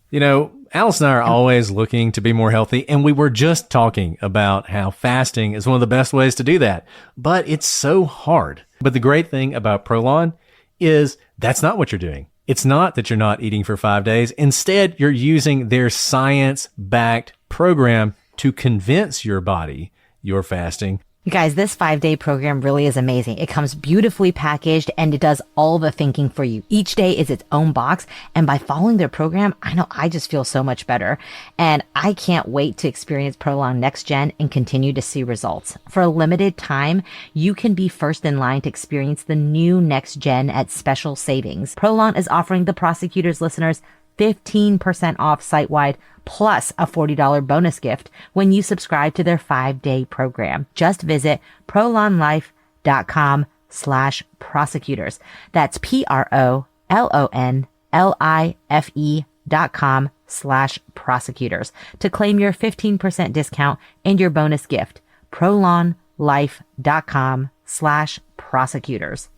You know, Alice and I are always looking to be more healthy, and we were just talking about how fasting is one of the best ways to do that. But it's so hard. But the great thing about Prolon is that's not what you're doing. It's not that you're not eating for 5 days. Instead, you're using their science-backed program to convince your body you're fasting. You guys, this 5-day program really is amazing. It comes beautifully packaged and it does all the thinking for you. Each day is its own box. And by following their program, I know I just feel so much better. And I can't wait to experience Prolon Next Gen and continue to see results. For a limited time, you can be first in line to experience the new Next Gen at special savings. Prolon is offering the Prosecutors listeners 15% off site-wide plus a $40 bonus gift when you subscribe to their 5-day program. Just visit prolonlife.com/prosecutors. That's PROLONLIFE.com/prosecutors to claim your 15% discount and your bonus gift. prolonlife.com/prosecutors.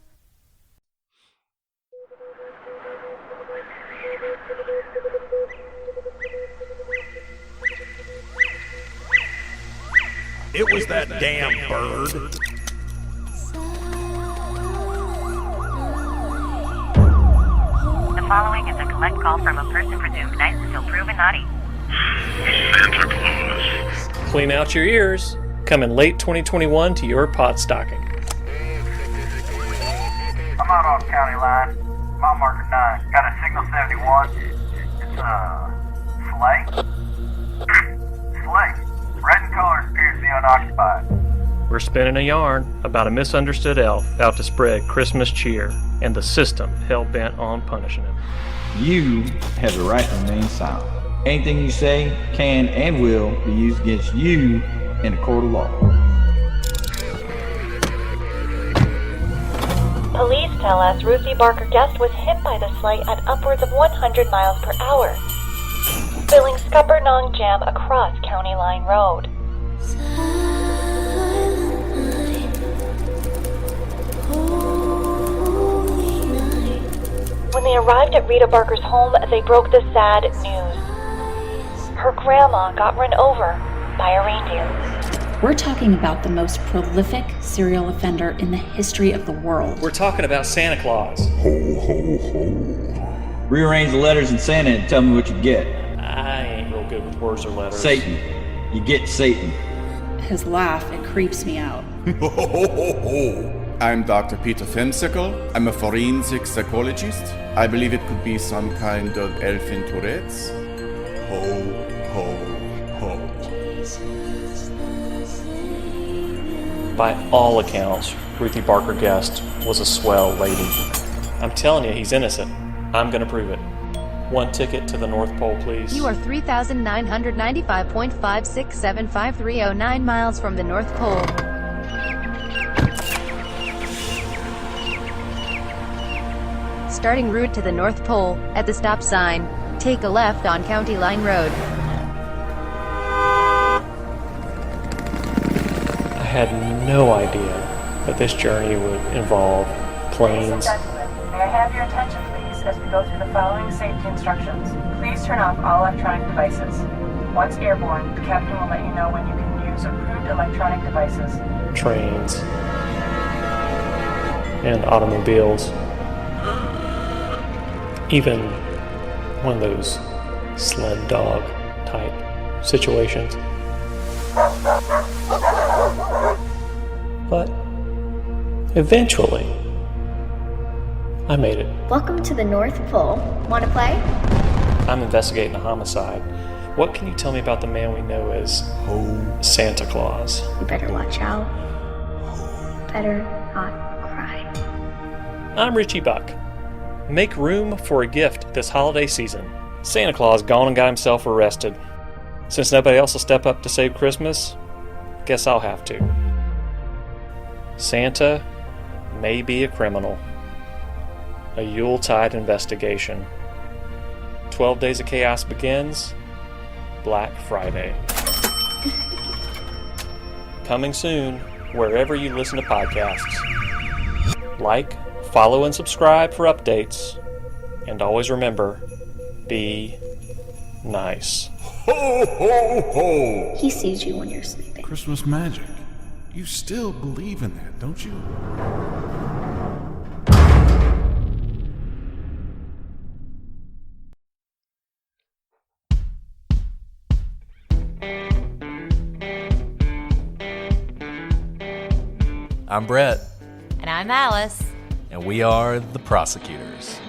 It was that damn bird. The following is a collect call from a person presumed nice until proven naughty. Santa Claus. Clean out your ears. Coming late 2021 to your pot stocking. I'm out on county line. Mile marker 9. Got a signal 71. It's Slay. Red in colors appears to be unoccupied. We're spinning a yarn about a misunderstood elf out to spread Christmas cheer and the system hell-bent on punishing him. You have the right to remain silent. Anything you say can and will be used against you in a court of law. Police tell us Ruthie Barker Guest was hit by the sleigh at upwards of 100 miles per hour, filling Scuppernong Jam across County Line Road. When they arrived at Rita Barker's home, they broke the sad news. Her grandma got run over by a reindeer. We're talking about the most prolific serial offender in the history of the world. We're talking about Santa Claus. Ho, ho, ho. Rearrange the letters in Santa and tell me what you get. I ain't real good with words or letters. Satan. You get Satan. His laugh, it creeps me out. Ho, ho, ho, ho. I'm Dr. Peter Fimsicle. I'm a forensic psychologist. I believe it could be some kind of elf in Tourette's. Ho, ho, ho. By all accounts, Ruthie Barker Guest was a swell lady. I'm telling you, he's innocent. I'm gonna prove it. One ticket to the North Pole, please. You are 3,995.567530 miles from the North Pole. Starting route to the North Pole, at the stop sign, take a left on County Line Road. I had no idea that this journey would involve planes. May I have your attention, please, as we go through the following safety instructions. Please turn off all electronic devices. Once airborne, the captain will let you know when you can use approved electronic devices. Trains and automobiles. Even one of those sled dog type situations. But eventually, I made it. Welcome to the North Pole. Want to play? I'm investigating a homicide. What can you tell me about the man we know as Santa Claus? You better watch out. Better not cry. I'm Richie Buck. Make room for a gift this holiday season. Santa Claus gone and got himself arrested. Since nobody else will step up to save Christmas, guess I'll have to. Santa may be a criminal. A Yuletide investigation. 12 Days of Chaos begins Black Friday. Coming soon, wherever you listen to podcasts. Like, follow, and subscribe for updates. And always remember, be Nice. Ho, ho, ho! He sees you when you're sleeping. Christmas magic. You still believe in that, don't you? I'm Brett, And I'm Alice. and we are the Prosecutors.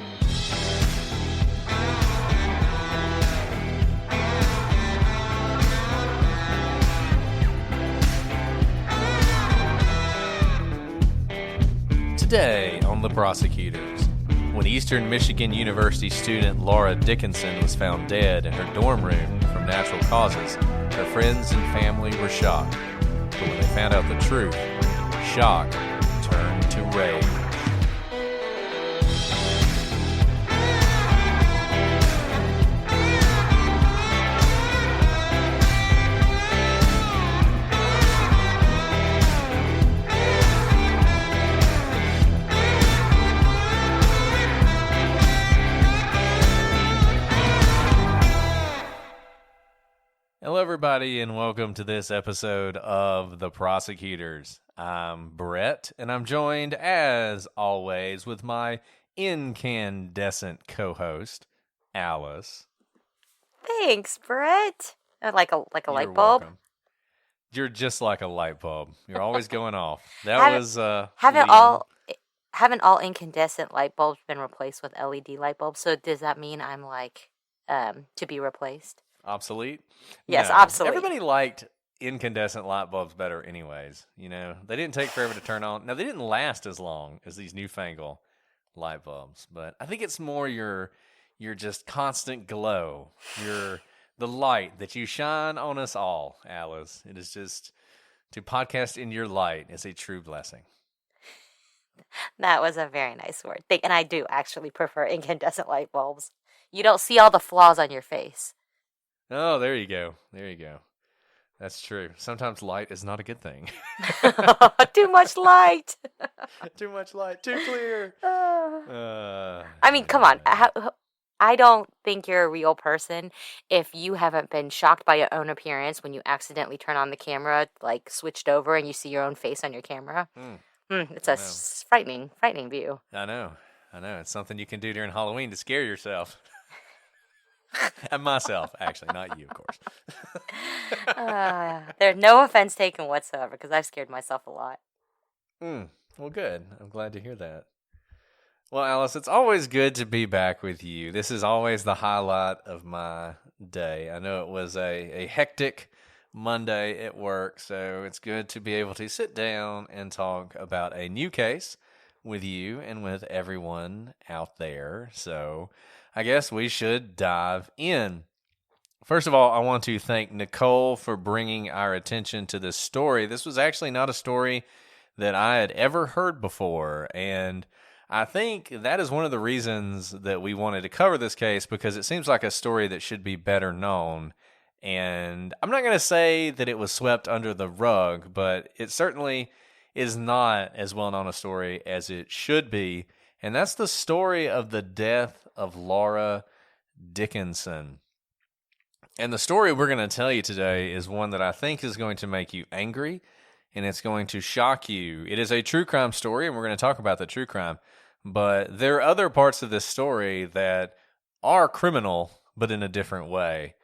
Today on The Prosecutors, when Eastern Michigan University student Laura Dickinson was found dead in her dorm room from natural causes, her friends and family were shocked. But when they found out the truth, shock turned to rage. Hello, everybody, and welcome to this episode of The Prosecutors. I'm Brett, and I'm joined, as always, with my incandescent co-host, Alice. Thanks, Brett. Like a light You're bulb. welcome. You're just like a light bulb. You're always going off. That Haven't all incandescent light bulbs been replaced with LED light bulbs? So does that mean I'm to be replaced? obsolete? Yes, No. obsolete. Everybody liked incandescent light bulbs better anyways. You know, they didn't take forever to turn on. Now, they didn't last as long as these newfangled light bulbs, but I think it's more your just constant glow, the light that you shine on us all, Alice. It is just, to podcast in your light is a true blessing. That was a very nice word. And I do actually prefer incandescent light bulbs. You don't see all the flaws on your face. Oh, there you go. There you go. That's true. Sometimes light is not a good thing. Too much light. Too much light. Too clear. I mean, come on. I don't think you're a real person if you haven't been shocked by your own appearance when you accidentally turn on the camera, like switched over and you see your own face on your camera. It's a frightening view. I know. It's something you can do during Halloween to scare yourself. And myself, actually, not you, of course. There's no offense taken whatsoever, because I've scared myself a lot. Well, good. I'm glad to hear that. Well, Alice, it's always good to be back with you. This is always the highlight of my day. I know it was a hectic Monday at work, so it's good to be able to sit down and talk about a new case with you and with everyone out there. So I guess we should dive in. First of all, I want to thank Nicole for bringing our attention to this story. This was actually not a story that I had ever heard before, and I think that is one of the reasons that we wanted to cover this case, because it seems like a story that should be better known. And I'm not going to say that it was swept under the rug, but it certainly is not as well known a story as it should be. And that's the story of the death of Laura Dickinson. And the story we're going to tell you today is one that I think is going to make you angry, and it's going to shock you. It is a true crime story, and we're going to talk about the true crime. But there are other parts of this story that are criminal, but in a different way.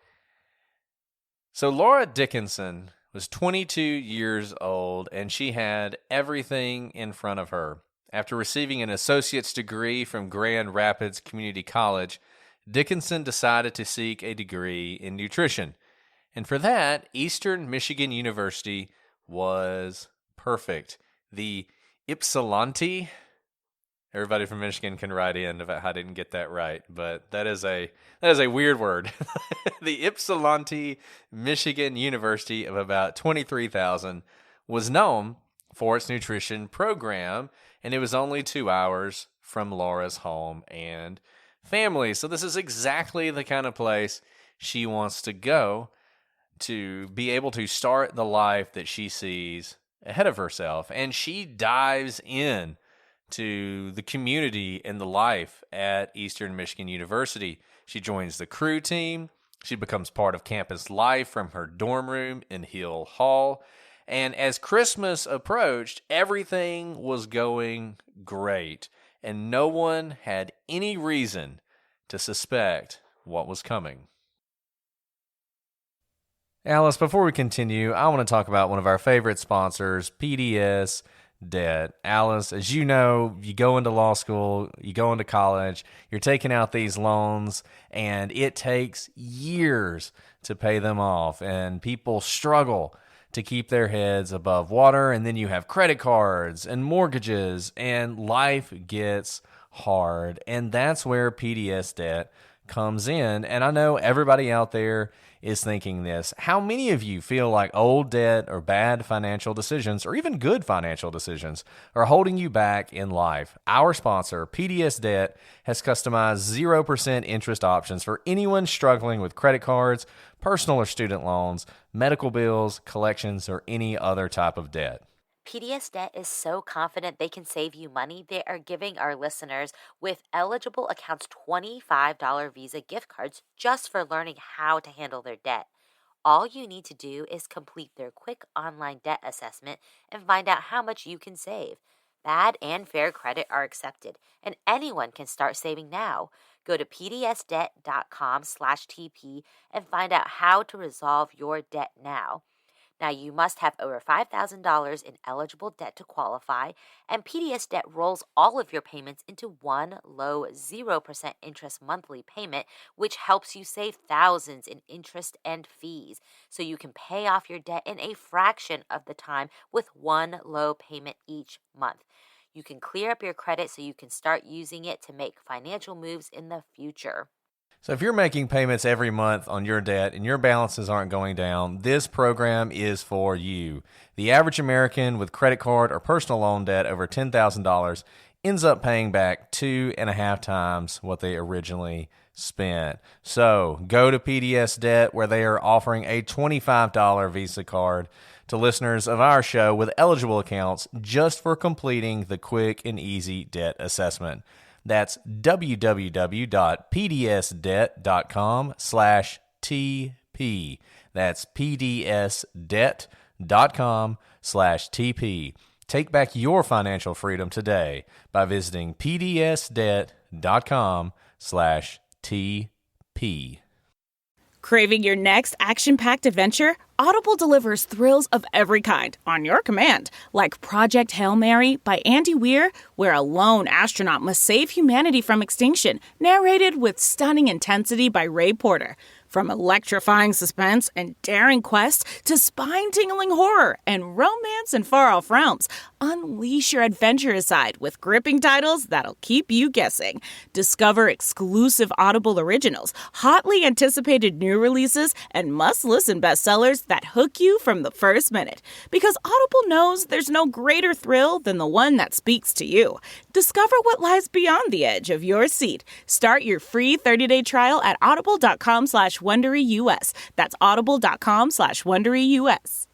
So Laura Dickinson was 22 years old, and she had everything in front of her. After receiving an associate's degree from Grand Rapids Community College, Dickinson decided to seek a degree in nutrition. And for that, Eastern Michigan University was perfect. The Ypsilanti, everybody from Michigan can write in if I didn't get that right, but that is a weird word. The Ypsilanti, Michigan University of about 23,000 was known for its nutrition program, and it was only 2 hours from Laura's home and family. So this is exactly the kind of place she wants to go to be able to start the life that she sees ahead of herself. And she dives in to the community and the life at Eastern Michigan University. She joins the crew team. She becomes part of campus life from her dorm room in Hill Hall. And as Christmas approached, everything was going great, and no one had any reason to suspect what was coming. Alice, before we continue, I want to talk about one of our favorite sponsors, PDS Debt. Alice, as you know, you go into law school, you go into college, you're taking out these loans, and it takes years to pay them off, and people struggle to keep their heads above water, and then you have credit cards and mortgages, and life gets hard, and that's where PDS Debt comes in. And I know everybody out there is thinking this. How many of you feel like old debt or bad financial decisions, or even good financial decisions, are holding you back in life? Our sponsor, PDS Debt, has customized 0% interest options for anyone struggling with credit cards, personal or student loans, medical bills, collections, or any other type of debt. PDS Debt is so confident they can save you money, they are giving our listeners with eligible accounts $25 Visa gift cards just for learning how to handle their debt. All you need to do is complete their quick online debt assessment and find out how much you can save. Bad and fair credit are accepted, and anyone can start saving now. Go to pdsdebt.com/TP and find out how to resolve your debt now. Now, you must have over $5,000 in eligible debt to qualify, and PDS Debt rolls all of your payments into one low 0% interest monthly payment, which helps you save thousands in interest and fees, so you can pay off your debt in a fraction of the time with one low payment each month. You can clear up your credit so you can start using it to make financial moves in the future. So if you're making payments every month on your debt and your balances aren't going down, this program is for you. The average American with credit card or personal loan debt over $10,000 ends up paying back 2.5 times what they originally spent. So go to PDS Debt, where they are offering a $25 Visa card to listeners of our show with eligible accounts just for completing the quick and easy debt assessment. That's www.pdsdebt.com/TP. That's pdsdebt.com/TP. Take back your financial freedom today by visiting pdsdebt.com/TP. Craving your next action-packed adventure? Audible delivers thrills of every kind on your command, like Project Hail Mary by Andy Weir, where a lone astronaut must save humanity from extinction, narrated with stunning intensity by Ray Porter. From electrifying suspense and daring quests to spine-tingling horror and romance in far-off realms, unleash your adventurous side with gripping titles that'll keep you guessing. Discover exclusive Audible originals, hotly anticipated new releases, and must-listen bestsellers that hook you from the first minute. Because Audible knows there's no greater thrill than the one that speaks to you. Discover what lies beyond the edge of your seat. Start your free 30-day trial at audible.com/WonderyUS. That's audible.com/WonderyUS.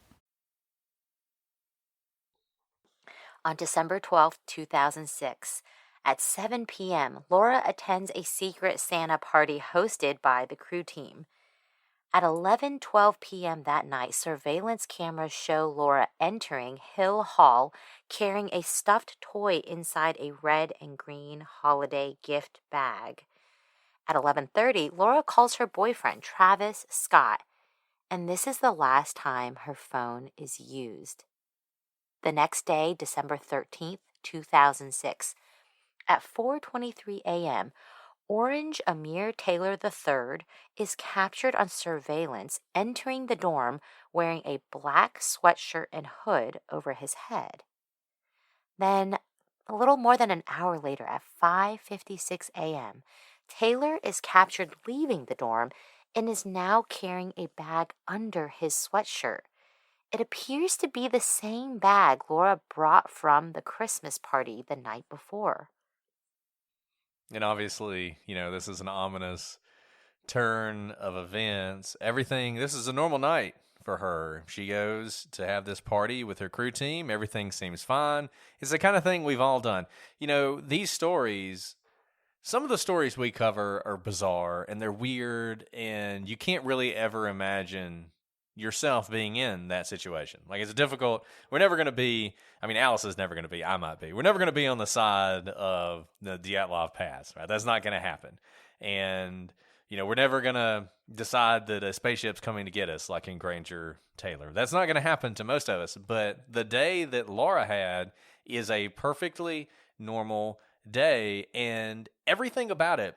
On December 12, 2006, at 7 p.m., Laura attends a secret Santa party hosted by the crew team. At 11:12 p.m. that night, surveillance cameras show Laura entering Hill Hall carrying a stuffed toy inside a red and green holiday gift bag. At 11:30, Laura calls her boyfriend, Travis Scott, and this is the last time her phone is used. The next day, December 13th, 2006, at 4:23 a.m., Orange Amir Taylor III is captured on surveillance entering the dorm wearing a black sweatshirt and hood over his head. Then, a little more than an hour later, at 5:56 a.m., Taylor is captured leaving the dorm and is now carrying a bag under his sweatshirt. It appears to be the same bag Laura brought from the Christmas party the night before. And obviously, this is an ominous turn of events. This is a normal night for her. She goes to have this party with her crew team. Everything seems fine. It's the kind of thing we've all done. These stories Some of the stories we cover are bizarre and they're weird, and you can't really ever imagine yourself being in that situation. Like, it's difficult. We're never going to be, I mean, Alice is never going to be, I might be. We're never going to be on the side of the Dyatlov Pass, right? That's not going to happen. And, we're never going to decide that a spaceship's coming to get us, like in Granger Taylor. That's not going to happen to most of us. But the day that Laura had is a perfectly normal day, and everything about it,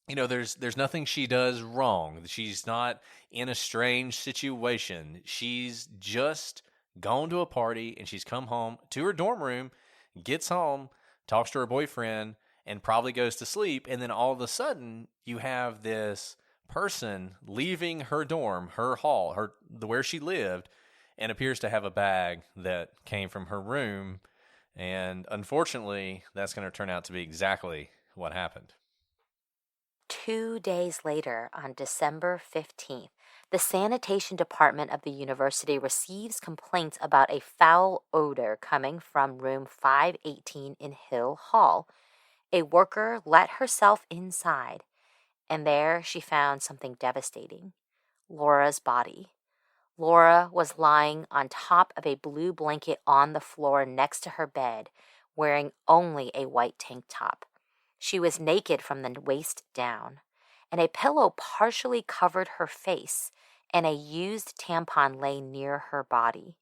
there's nothing she does wrong. She's not in a strange situation. She's just gone to a party, and she's come home to her dorm room, gets home, talks to her boyfriend, and probably goes to sleep. And then all of a sudden, you have this person leaving her dorm, her hall, where she lived, and appears to have a bag that came from her room. And unfortunately, that's going to turn out to be exactly what happened. 2 days later, on December 15th, the sanitation department of the university receives complaints about a foul odor coming from room 518 in Hill Hall. A worker let herself inside, and there she found something devastating: Laura's body. Laura was lying on top of a blue blanket on the floor next to her bed, wearing only a white tank top. She was naked from the waist down, and a pillow partially covered her face, and a used tampon lay near her body.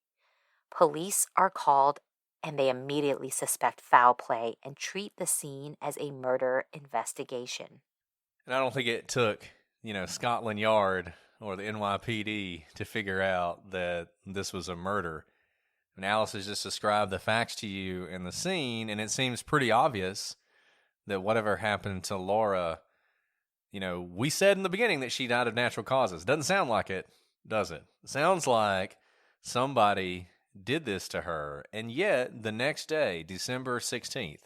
Police are called, and they immediately suspect foul play and treat the scene as a murder investigation. And I don't think it took, Scotland Yard or the NYPD to figure out that this was a murder. And Alice has just described the facts to you in the scene, and it seems pretty obvious that whatever happened to Laura, we said in the beginning that she died of natural causes. Doesn't sound like it, does it? It sounds like somebody did this to her. And yet, the next day, December 16th,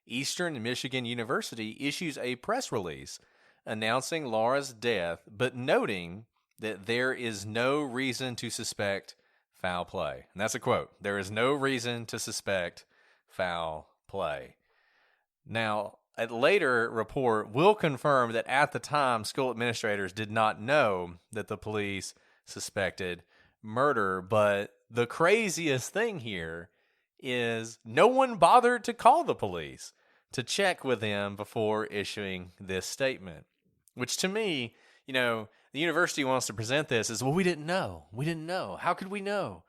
Eastern Michigan University issues a press release announcing Laura's death, but noting that there is no reason to suspect foul play. And that's a quote. There is no reason to suspect foul play. Now, a later report will confirm that at the time, school administrators did not know that the police suspected murder. But the craziest thing here is no one bothered to call the police to check with them before issuing this statement. Which to me, the university wants to present this as, well, we didn't know. We didn't know. How could we know?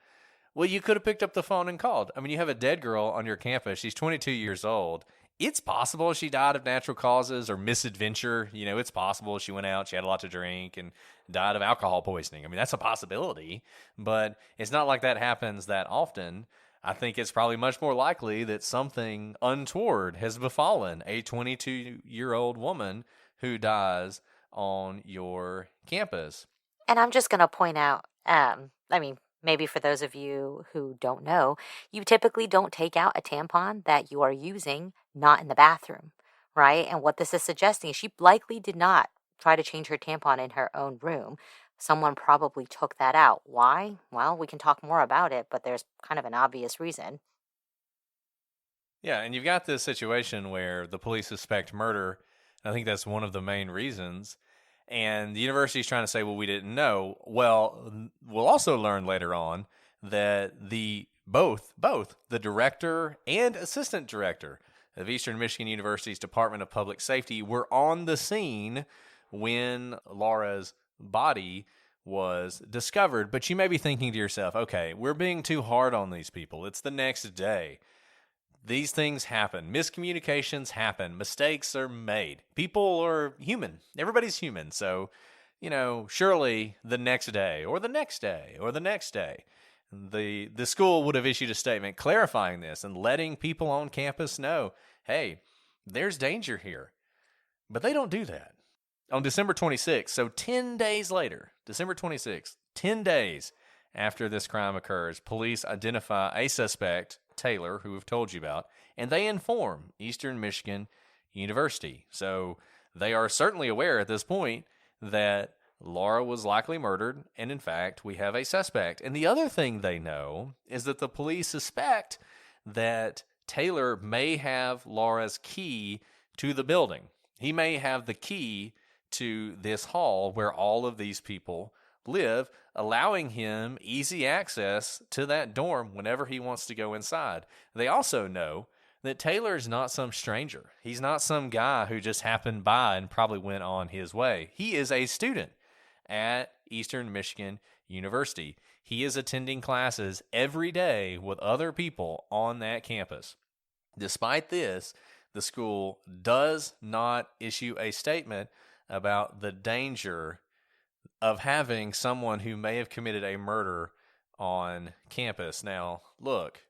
Well, you could have picked up the phone and called. I mean, you have a dead girl on your campus. She's 22 years old. It's possible she died of natural causes or misadventure. It's possible she went out, she had a lot to drink, and died of alcohol poisoning. I mean, that's a possibility, but it's not like that happens that often. I think it's probably much more likely that something untoward has befallen a 22-year-old woman who dies on your campus. And I'm just going to point out, maybe for those of you who don't know, you typically don't take out a tampon that you are using not in the bathroom, right? And what this is suggesting is she likely did not try to change her tampon in her own room. Someone probably took that out. Why? Well, we can talk more about it, but there's kind of an obvious reason. Yeah, and you've got this situation where the police suspect murder. I think that's one of the main reasons. And the university is trying to say, well, we didn't know. Well, we'll also learn later on that both the director and assistant director of Eastern Michigan University's Department of Public Safety were on the scene when Laura's body was discovered. But you may be thinking to yourself, okay, we're being too hard on these people. It's the next day. These things happen. Miscommunications happen. Mistakes are made. People are human. Everybody's human. So, surely the next day or the next day or the next day, the school would have issued a statement clarifying this and letting people on campus know, hey, there's danger here. But they don't do that. On December 26th, so 10 days later, December 26th, 10 days after this crime occurs, police identify a suspect, Taylor, who we've told you about, and they inform Eastern Michigan University. So they are certainly aware at this point that Laura was likely murdered, and in fact, we have a suspect. And the other thing they know is that the police suspect that Taylor may have Laura's key to the building. He may have the key to this hall where all of these people live, allowing him easy access to that dorm whenever he wants to go inside. They also know that Taylor is not some stranger. He's not some guy who just happened by and probably went on his way. He is a student at Eastern Michigan University. He is attending classes every day with other people on that campus. Despite this, the school does not issue a statement about the danger of having someone who may have committed a murder on campus. Now, look,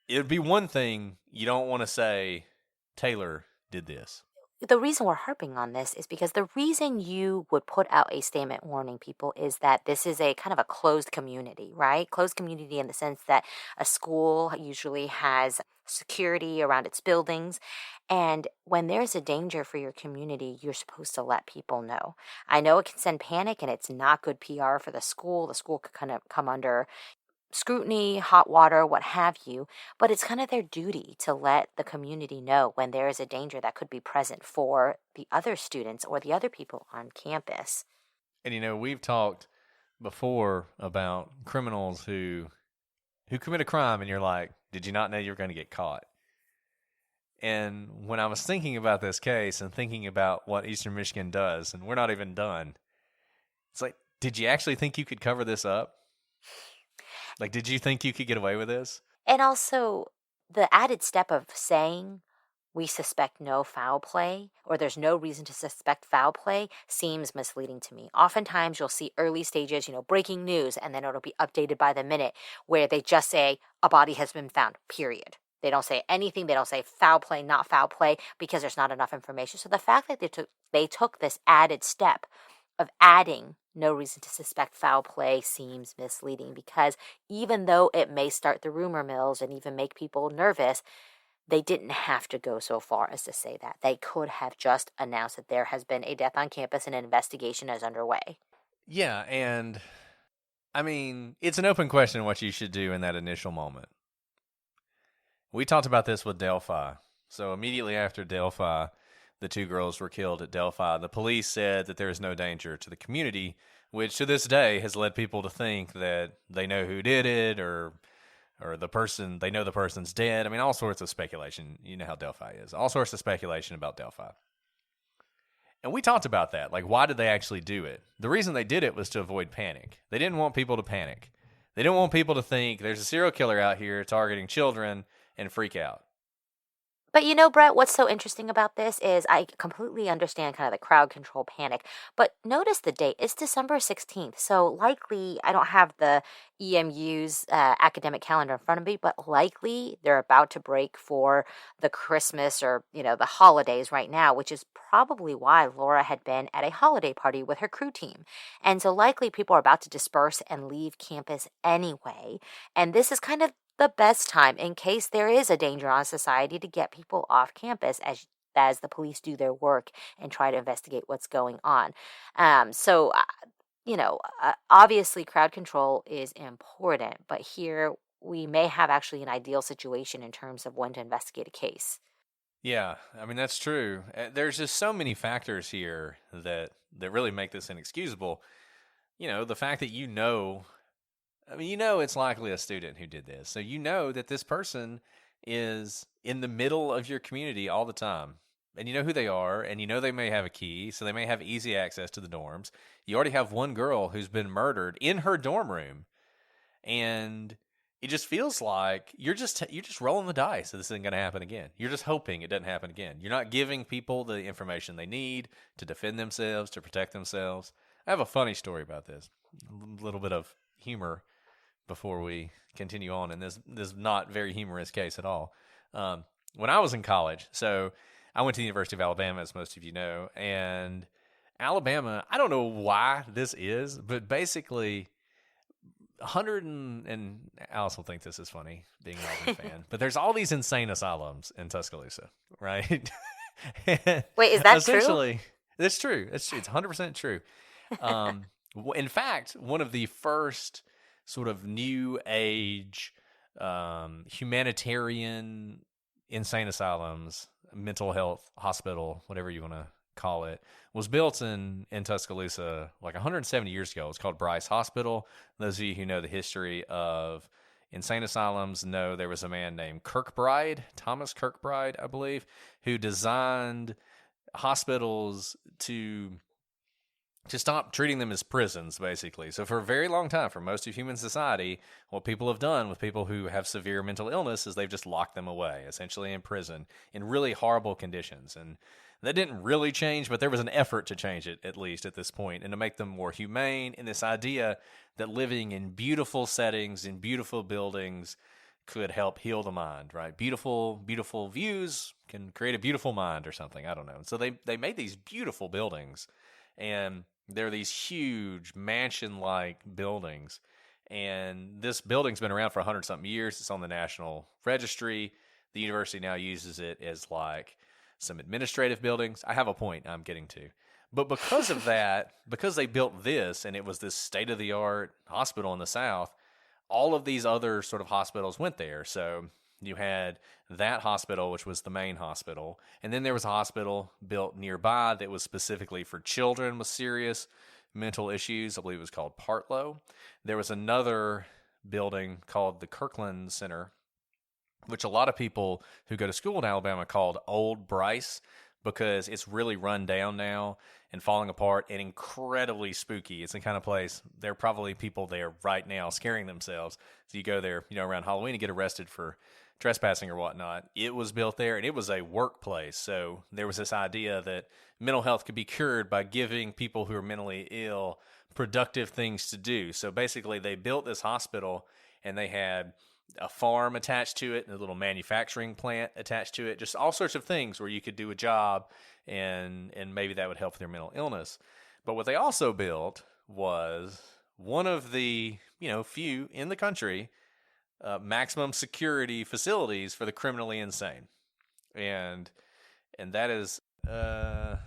it would be one thing you don't want to say Taylor did this. The reason we're harping on this is because the reason you would put out a statement warning people is that this is a kind of a closed community, right? Closed community in the sense that a school usually has security around its buildings. And when there's a danger for your community, you're supposed to let people know. I know it can send panic and it's not good PR for the school. The school could kind of come under scrutiny, hot water, what have you, but it's kind of their duty to let the community know when there is a danger that could be present for the other students or the other people on campus. And we've talked before about criminals who commit a crime and you're like, did you not know you were going to get caught? And when I was thinking about this case and thinking about what Eastern Michigan does, and we're not even done, it's like, did you actually think you could cover this up? Like, did you think you could get away with this? And also, the added step of saying we suspect no foul play or there's no reason to suspect foul play seems misleading to me. Oftentimes, you'll see early stages, breaking news, and then it'll be updated by the minute where they just say a body has been found, period. They don't say anything. They don't say foul play, not foul play, because there's not enough information. So the fact that they took this added step of adding no reason to suspect foul play seems misleading, because even though it may start the rumor mills and even make people nervous, they didn't have to go so far as to say that. They could have just announced that there has been a death on campus and an investigation is underway. Yeah, and I mean, it's an open question what you should do in that initial moment. We talked about this with Delphi. So immediately after Delphi, the two girls were killed at Delphi, the police said that there is no danger to the community, which to this day has led people to think that they know who did it or they know the person's dead. I mean, all sorts of speculation. You know how Delphi is. All sorts of speculation about Delphi. And we talked about that. Like, why did they actually do it? The reason they did it was to avoid panic. They didn't want people to panic. They didn't want people to think there's a serial killer out here targeting children and freak out. But Brett, what's so interesting about this is I completely understand kind of the crowd control panic. But notice the date. It's December 16th. So likely, I don't have the EMU's academic calendar in front of me, but likely they're about to break for the Christmas or, the holidays right now, which is probably why Laura had been at a holiday party with her crew team. And so likely people are about to disperse and leave campus anyway. And this is kind of the best time in case there is a danger on society to get people off campus as the police do their work and try to investigate what's going on. Obviously crowd control is important, but here we may have actually an ideal situation in terms of when to investigate a case. Yeah, I mean, that's true. There's just so many factors here that really make this inexcusable. The fact that it's likely a student who did this. So that this person is in the middle of your community all the time. And you know who they are, and they may have a key, so they may have easy access to the dorms. You already have one girl who's been murdered in her dorm room. And it just feels like you're just rolling the dice that this isn't going to happen again. You're just hoping it doesn't happen again. You're not giving people the information they need to defend themselves, to protect themselves. I have a funny story about this. A little bit of humor before we continue on in this not very humorous case at all. When I was in college, so I went to the University of Alabama, as most of you know, and Alabama, I don't know why this is, but basically 100 and Alice will think this is funny, being an Alabama fan, but there's all these insane asylums in Tuscaloosa, right? Wait, is that essentially, true? It's true. It's 100% true. In fact, one of the first sort of new age humanitarian insane asylums, mental health hospital, whatever you want to call it, was built in Tuscaloosa like 170 years ago. It's called Bryce Hospital. Those of you who know the history of insane asylums know there was a man named Kirkbride, Thomas Kirkbride, I believe, who designed hospitals to stop treating them as prisons, basically. So for a very long time, for most of human society, what people have done with people who have severe mental illness is they've just locked them away, essentially in prison, in really horrible conditions. And that didn't really change, but there was an effort to change it, at least at this point, and to make them more humane, and this idea that living in beautiful settings, in beautiful buildings, could help heal the mind, right? Beautiful views can create a beautiful mind or something. I don't know. So they made these beautiful buildings, and they're these huge mansion-like buildings. And this building's been around for 100-something years. It's on the National Registry. The university now uses it as like some administrative buildings. I have a point I'm getting to. But because of that, because they built this and it was this state-of-the-art hospital in the South, all of these other sort of hospitals went there. So you had that hospital, which was the main hospital, and then there was a hospital built nearby that was specifically for children with serious mental issues. I believe it was called Partlow. There was another building called the Kirkland Center, which a lot of people who go to school in Alabama called Old Bryce, because it's really run down now and falling apart and incredibly spooky. It's the kind of place, there are probably people there right now scaring themselves. So you go there, around Halloween and get arrested for trespassing or whatnot. It was built there, and it was a workplace. So there was this idea that mental health could be cured by giving people who are mentally ill productive things to do. So basically they built this hospital, and they had a farm attached to it, and a little manufacturing plant attached to it, just all sorts of things where you could do a job and maybe that would help with their mental illness. But what they also built was one of the, few in the country maximum security facilities for the criminally insane. And that is, well,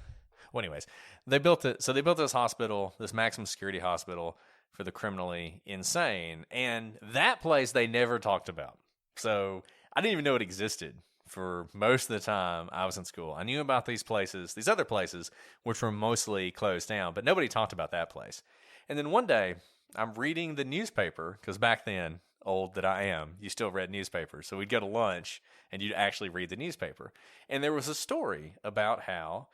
anyways, they built it. So they built this hospital, this maximum security hospital for the criminally insane. And that place they never talked about. So I didn't even know it existed for most of the time I was in school. I knew about these places, these other places, which were mostly closed down, but nobody talked about that place. And then one day I'm reading the newspaper, because back then, old that I am, you still read newspapers. So we'd go to lunch and you'd actually read the newspaper. And there was a story about how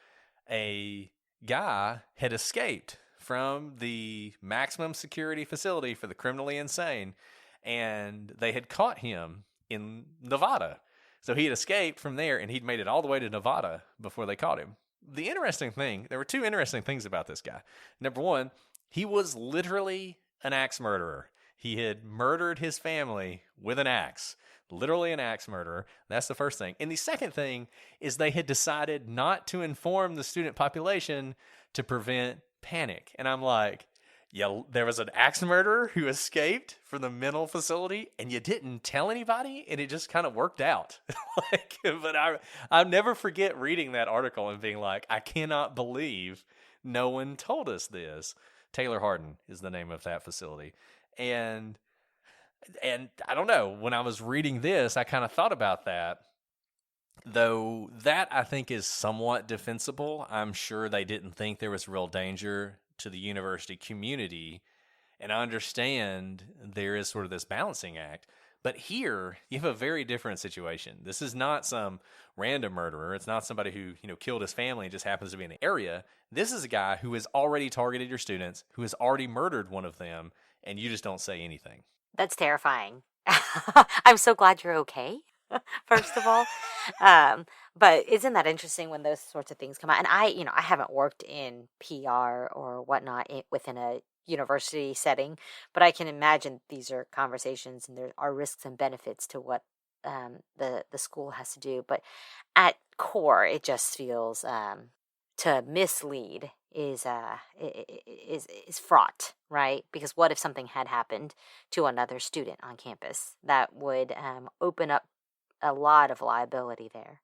a guy had escaped from the maximum security facility for the criminally insane, and they had caught him in Nevada. So he had escaped from there, and he'd made it all the way to Nevada before they caught him. The interesting thing, there were two interesting things about this guy. Number one, he was literally an axe murderer. He had murdered his family with an axe. Literally an axe murderer. That's the first thing. And the second thing is they had decided not to inform the student population to prevent panic. And I'm like, yeah, there was an axe murderer who escaped from the mental facility and you didn't tell anybody, and it just kind of worked out. But I'll never forget reading that article and being like, I cannot believe no one told us this. Taylor Hardin is the name of that facility. And I don't know, when I was reading this, I kind of thought about that. Though that I think is somewhat defensible. I'm sure they didn't think there was real danger to the university community. And I understand there is sort of this balancing act. But here, you have a very different situation. This is not some random murderer. It's not somebody who, killed his family and just happens to be in the area. This is a guy who has already targeted your students, who has already murdered one of them, and you just don't say anything. That's terrifying. I'm so glad you're okay, first of all. But isn't that interesting when those sorts of things come out? And I haven't worked in PR or whatnot within a university setting, but I can imagine these are conversations and there are risks and benefits to what the school has to do. But at core, it just feels to mislead is fraught, right? Because what if something had happened to another student on campus? That would open up a lot of liability there.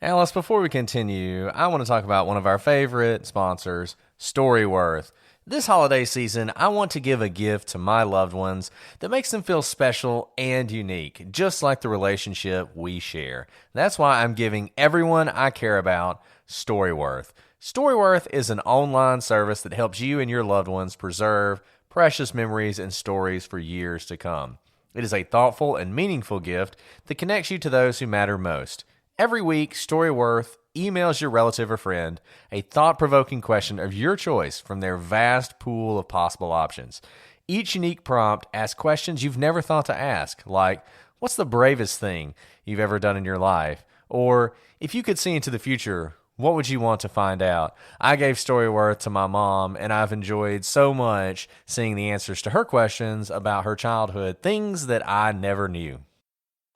Alice, before we continue, I want to talk about one of our favorite sponsors, Storyworth. This holiday season, I want to give a gift to my loved ones that makes them feel special and unique, just like the relationship we share. That's why I'm giving everyone I care about Storyworth. Storyworth is an online service that helps you and your loved ones preserve precious memories and stories for years to come. It is a thoughtful and meaningful gift that connects you to those who matter most. Every week, Storyworth emails your relative or friend a thought-provoking question of your choice from their vast pool of possible options. Each unique prompt asks questions you've never thought to ask, like, what's the bravest thing you've ever done in your life? Or, if you could see into the future, what would you want to find out? I gave Storyworth to my mom, and I've enjoyed so much seeing the answers to her questions about her childhood, things that I never knew.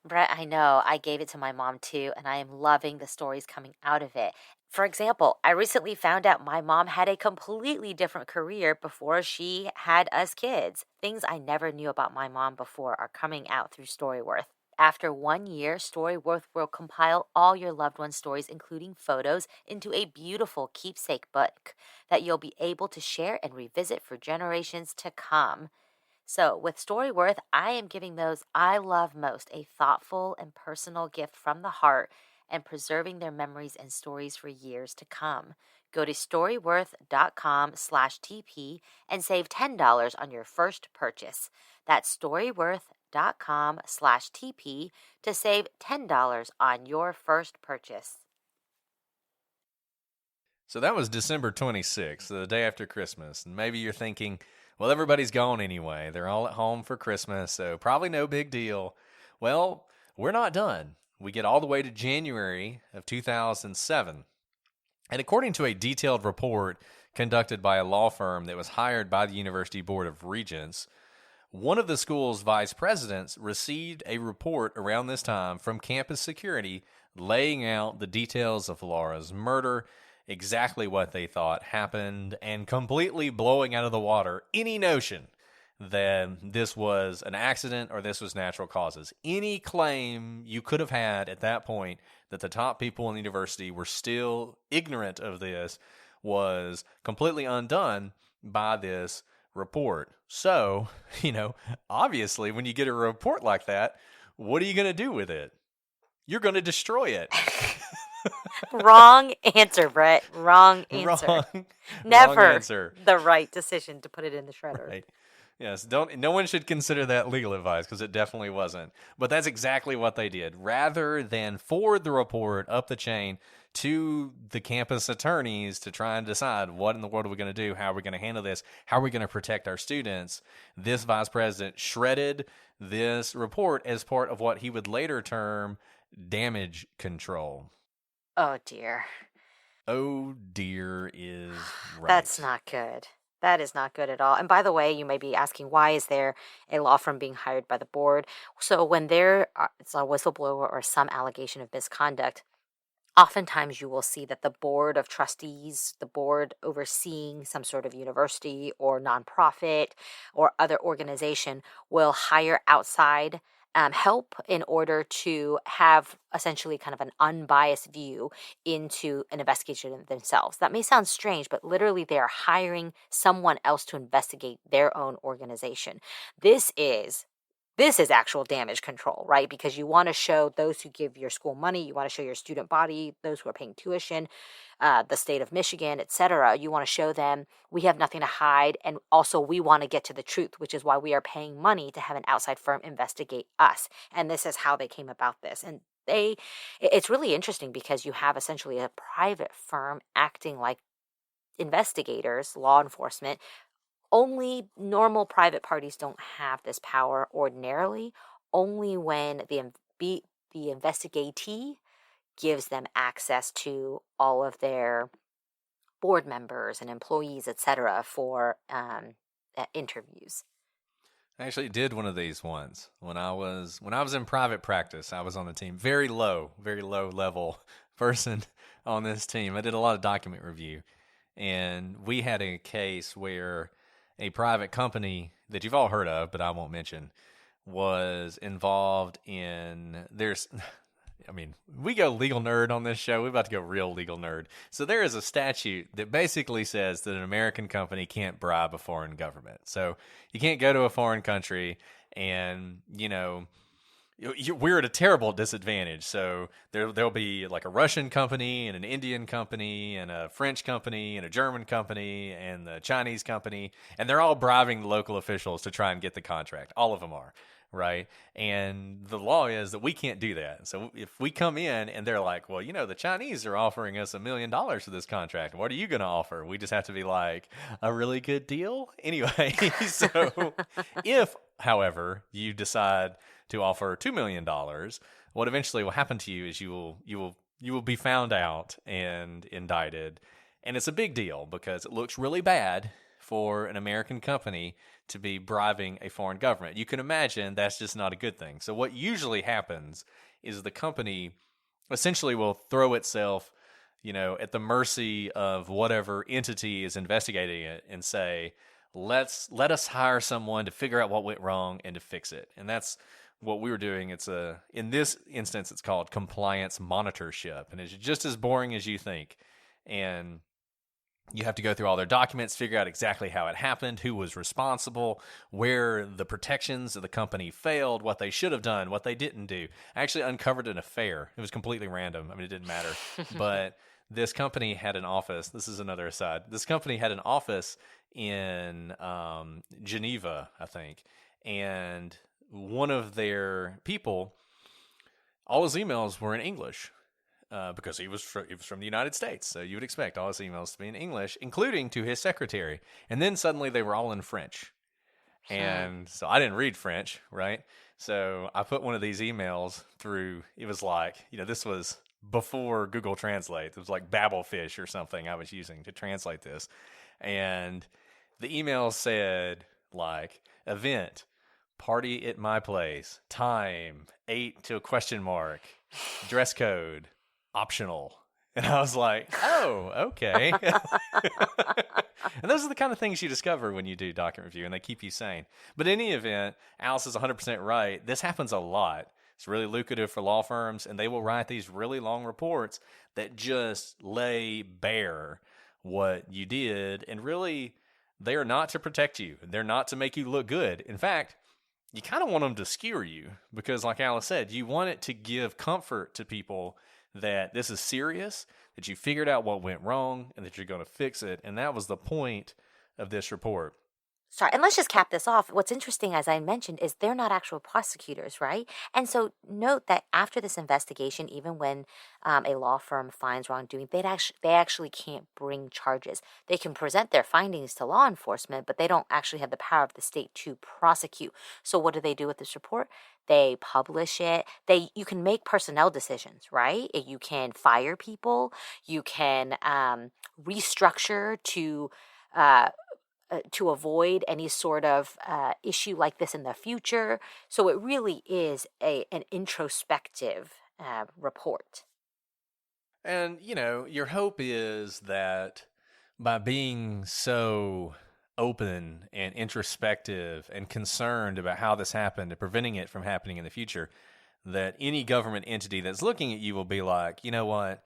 Brett, I know. I gave it to my mom too, and I am loving the stories coming out of it. For example, I recently found out my mom had a completely different career before she had us kids. Things I never knew about my mom before are coming out through Storyworth. After 1 year, Storyworth will compile all your loved one's stories, including photos, into a beautiful keepsake book that you'll be able to share and revisit for generations to come. So, with Storyworth, I am giving those I love most a thoughtful and personal gift from the heart and preserving their memories and stories for years to come. Go to storyworth.com/TP and save $10 on your first purchase. That's storyworth.com/TP to save $10 on your first purchase. So that was December 26th, the day after Christmas. And maybe you're thinking, well, everybody's gone anyway. They're all at home for Christmas, so probably no big deal. Well, we're not done. We get all the way to January of 2007. And according to a detailed report conducted by a law firm that was hired by the University Board of Regents, one of the school's vice presidents received a report around this time from campus security laying out the details of Laura's murder, exactly what they thought happened, and completely blowing out of the water any notion that this was an accident or this was natural causes. Any claim you could have had at that point that the top people in the university were still ignorant of this was completely undone by this report. So, obviously when you get a report like that, what are you going to do with it? You're going to destroy it. Wrong answer, Brett. Wrong answer. Never wrong answer. The right decision to put it in the shredder. Right. Yes, no one should consider that legal advice because it definitely wasn't. But that's exactly what they did. Rather than forward the report up the chain to the campus attorneys to try and decide what in the world are we going to do, how are we going to handle this, how are we going to protect our students, this vice president shredded this report as part of what he would later term damage control. Oh, dear. Oh, dear is right. That's not good. That is not good at all. And by the way, you may be asking, why is there a law firm being hired by the board? So when it's a whistleblower or some allegation of misconduct, oftentimes you will see that the board of trustees, the board overseeing some sort of university or nonprofit or other organization, will hire outside help in order to have essentially kind of an unbiased view into an investigation themselves. That may sound strange, but literally they are hiring someone else to investigate their own organization. This is actual damage control, right? Because you want to show those who give your school money, you want to show your student body, those who are paying tuition, the state of Michigan, etc. You want to show them we have nothing to hide, and also we want to get to the truth, which is why we are paying money to have an outside firm investigate us. And this is how they came about this. And it's really interesting because you have essentially a private firm acting like investigators, law enforcement. Only normal private parties don't have this power ordinarily, only when the investigatee gives them access to all of their board members and employees, etc., for interviews. I actually did one of these once when I was in private practice. I was on the team, very low level person on this team. I did a lot of document review, and we had a case where a private company that you've all heard of, but I won't mention, was involved in I mean, we go legal nerd on this show. We're about to go real legal nerd. So there is a statute that basically says that an American company can't bribe a foreign government. So you can't go to a foreign country and, we're at a terrible disadvantage. So there'll be like a Russian company and an Indian company and a French company and a German company and the Chinese company, and they're all bribing the local officials to try and get the contract. All of them are, right? And the law is that we can't do that. So if we come in and they're like, well, the Chinese are offering us $1 million for this contract. What are you going to offer? We just have to be like, a really good deal? Anyway, so if, however, you decide to offer $2 million, what eventually will happen to you is you will be found out and indicted. And it's a big deal because it looks really bad for an American company to be bribing a foreign government. You can imagine that's just not a good thing. So what usually happens is the company essentially will throw itself, at the mercy of whatever entity is investigating it and say, let us hire someone to figure out what went wrong and to fix it. And that's what we were doing. In this instance, it's called compliance monitorship, and it's just as boring as you think. And you have to go through all their documents, figure out exactly how it happened, who was responsible, where the protections of the company failed, what they should have done, what they didn't do. I actually uncovered an affair. It was completely random. I mean, it didn't matter. But this company had an office. This is another aside. This company had an office in Geneva, I think. And one of their people, all his emails were in English. Because he was from the United States, so you would expect all his emails to be in English, including to his secretary. And then suddenly they were all in French. And so I didn't read French, right? So I put one of these emails through. It was like, this was before Google Translate. It was like Babelfish or something I was using to translate this. And the email said, like, event, party at my place, time, 8 to a question mark, dress code, optional. And I was like, oh, okay. And those are the kind of things you discover when you do document review, and they keep you sane. But in any event, Alice is 100% right. This happens a lot. It's really lucrative for law firms, and they will write these really long reports that just lay bare what you did. And really, they are not to protect you. They're not to make you look good. In fact, you kind of want them to skewer you because, like Alice said, you want it to give comfort to people that this is serious, that you figured out what went wrong, and that you're going to fix it. And that was the point of this report. Sorry, and let's just cap this off. What's interesting, as I mentioned, is they're not actual prosecutors, right? And so note that after this investigation, even when a law firm finds wrongdoing, they actually can't bring charges. They can present their findings to law enforcement, but they don't actually have the power of the state to prosecute. So what do they do with this report? They publish it. You can make personnel decisions, right? You can fire people. You can restructure to avoid any sort of issue like this in the future. So it really is an introspective report. And, your hope is that by being so open and introspective and concerned about how this happened and preventing it from happening in the future, that any government entity that's looking at you will be like, you know what,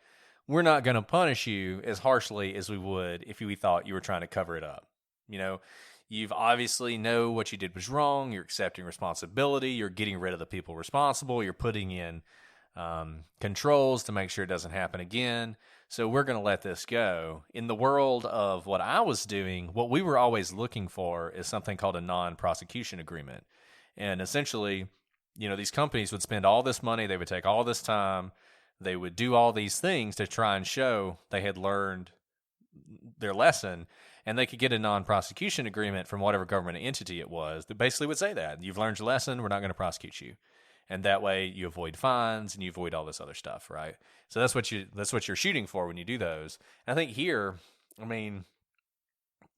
we're not going to punish you as harshly as we would if we thought you were trying to cover it up. You've obviously know what you did was wrong. You're accepting responsibility. You're getting rid of the people responsible. You're putting in controls to make sure it doesn't happen again. So we're going to let this go. In the world of what I was doing, what we were always looking for is something called a non-prosecution agreement. And essentially, these companies would spend all this money. They would take all this time. They would do all these things to try and show they had learned their lesson, and they could get a non-prosecution agreement from whatever government entity it was that basically would say that you've learned your lesson, we're not going to prosecute you, and that way you avoid fines and you avoid all this other stuff, right? So that's what you're shooting for when you do those. And I think here,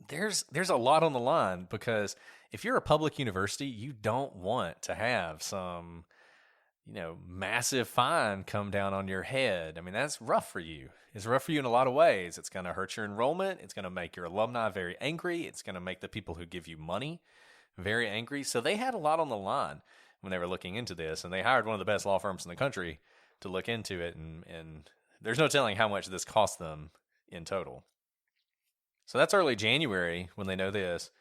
there's a lot on the line, because if you're a public university, you don't want to have some massive fine come down on your head. That's rough for you. It's rough for you in a lot of ways. It's going to hurt your enrollment. It's going to make your alumni very angry. It's going to make the people who give you money very angry. So they had a lot on the line when they were looking into this, and they hired one of the best law firms in the country to look into it, and there's no telling how much this cost them in total. So that's early January when they know this.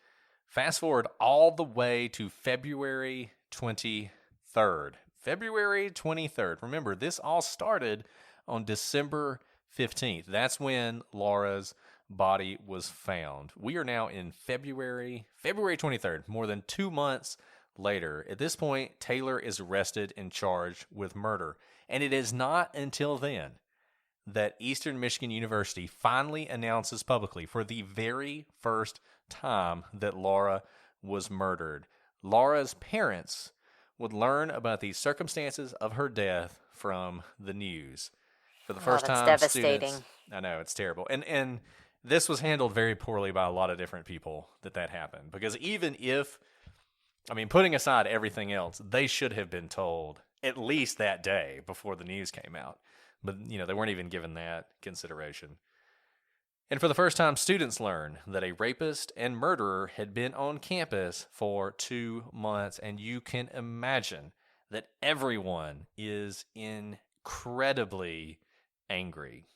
Fast forward all the way to February 23rd. February 23rd. Remember, this all started on December 15th. That's when Laura's body was found. We are now in February 23rd, more than 2 months later. At this point, Taylor is arrested and charged with murder. And it is not until then that Eastern Michigan University finally announces publicly for the very first time that Laura was murdered. Laura's parents would learn about the circumstances of her death from the news. For the first time, devastating. Students, I know, it's terrible. And this was handled very poorly by a lot of different people that happened. Because even if, putting aside everything else, they should have been told at least that day before the news came out. But, they weren't even given that consideration. And for the first time, students learn that a rapist and murderer had been on campus for 2 months. And you can imagine that everyone is incredibly angry.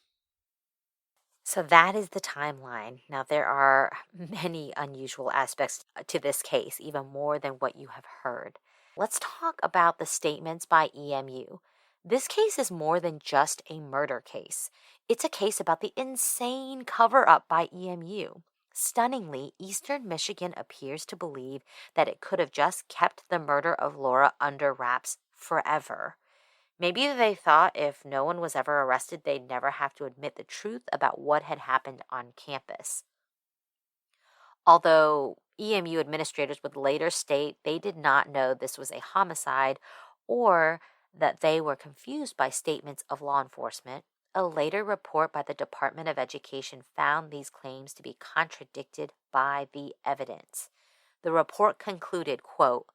So that is the timeline. Now, there are many unusual aspects to this case, even more than what you have heard. Let's talk about the statements by EMU. This case is more than just a murder case. It's a case about the insane cover-up by EMU. Stunningly, Eastern Michigan appears to believe that it could have just kept the murder of Laura under wraps forever. Maybe they thought if no one was ever arrested, they'd never have to admit the truth about what had happened on campus. Although EMU administrators would later state they did not know this was a homicide or that they were confused by statements of law enforcement, a later report by the Department of Education found these claims to be contradicted by the evidence. The report concluded, quote,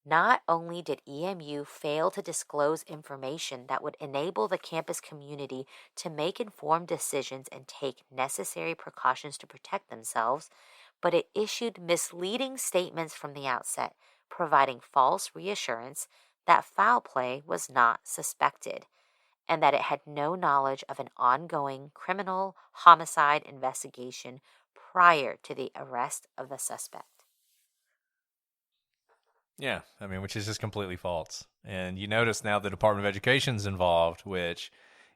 "Not only did EMU fail to disclose information that would enable the campus community to make informed decisions and take necessary precautions to protect themselves, but it issued misleading statements from the outset, providing false reassurance that foul play was not suspected, and that it had no knowledge of an ongoing criminal homicide investigation prior to the arrest of the suspect." Yeah, which is just completely false. And you notice now the Department of Education's involved, which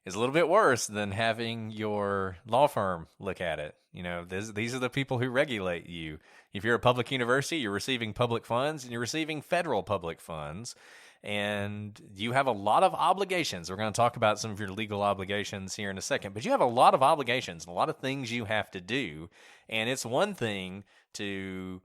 is a little bit worse than having your law firm look at it. These are the people who regulate you. If you're a public university, you're receiving public funds, and you're receiving federal public funds, and you have a lot of obligations. We're going to talk about some of your legal obligations here in a second, but you have a lot of obligations, a lot of things you have to do, and it's one thing to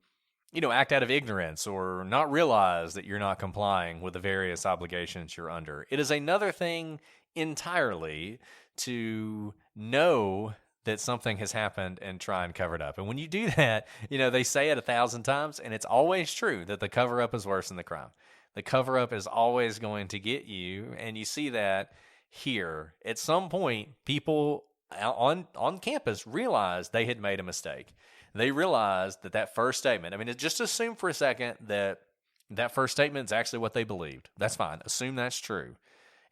act out of ignorance or not realize that you're not complying with the various obligations you're under. It is another thing entirely to know that something has happened and try and cover it up. And when you do that, they say it 1,000 times, and it's always true that the cover-up is worse than the crime. The cover-up is always going to get you, and you see that here. At some point, people on campus realized they had made a mistake. They realized that first statement, just assume for a second that first statement is actually what they believed. That's fine. Assume that's true.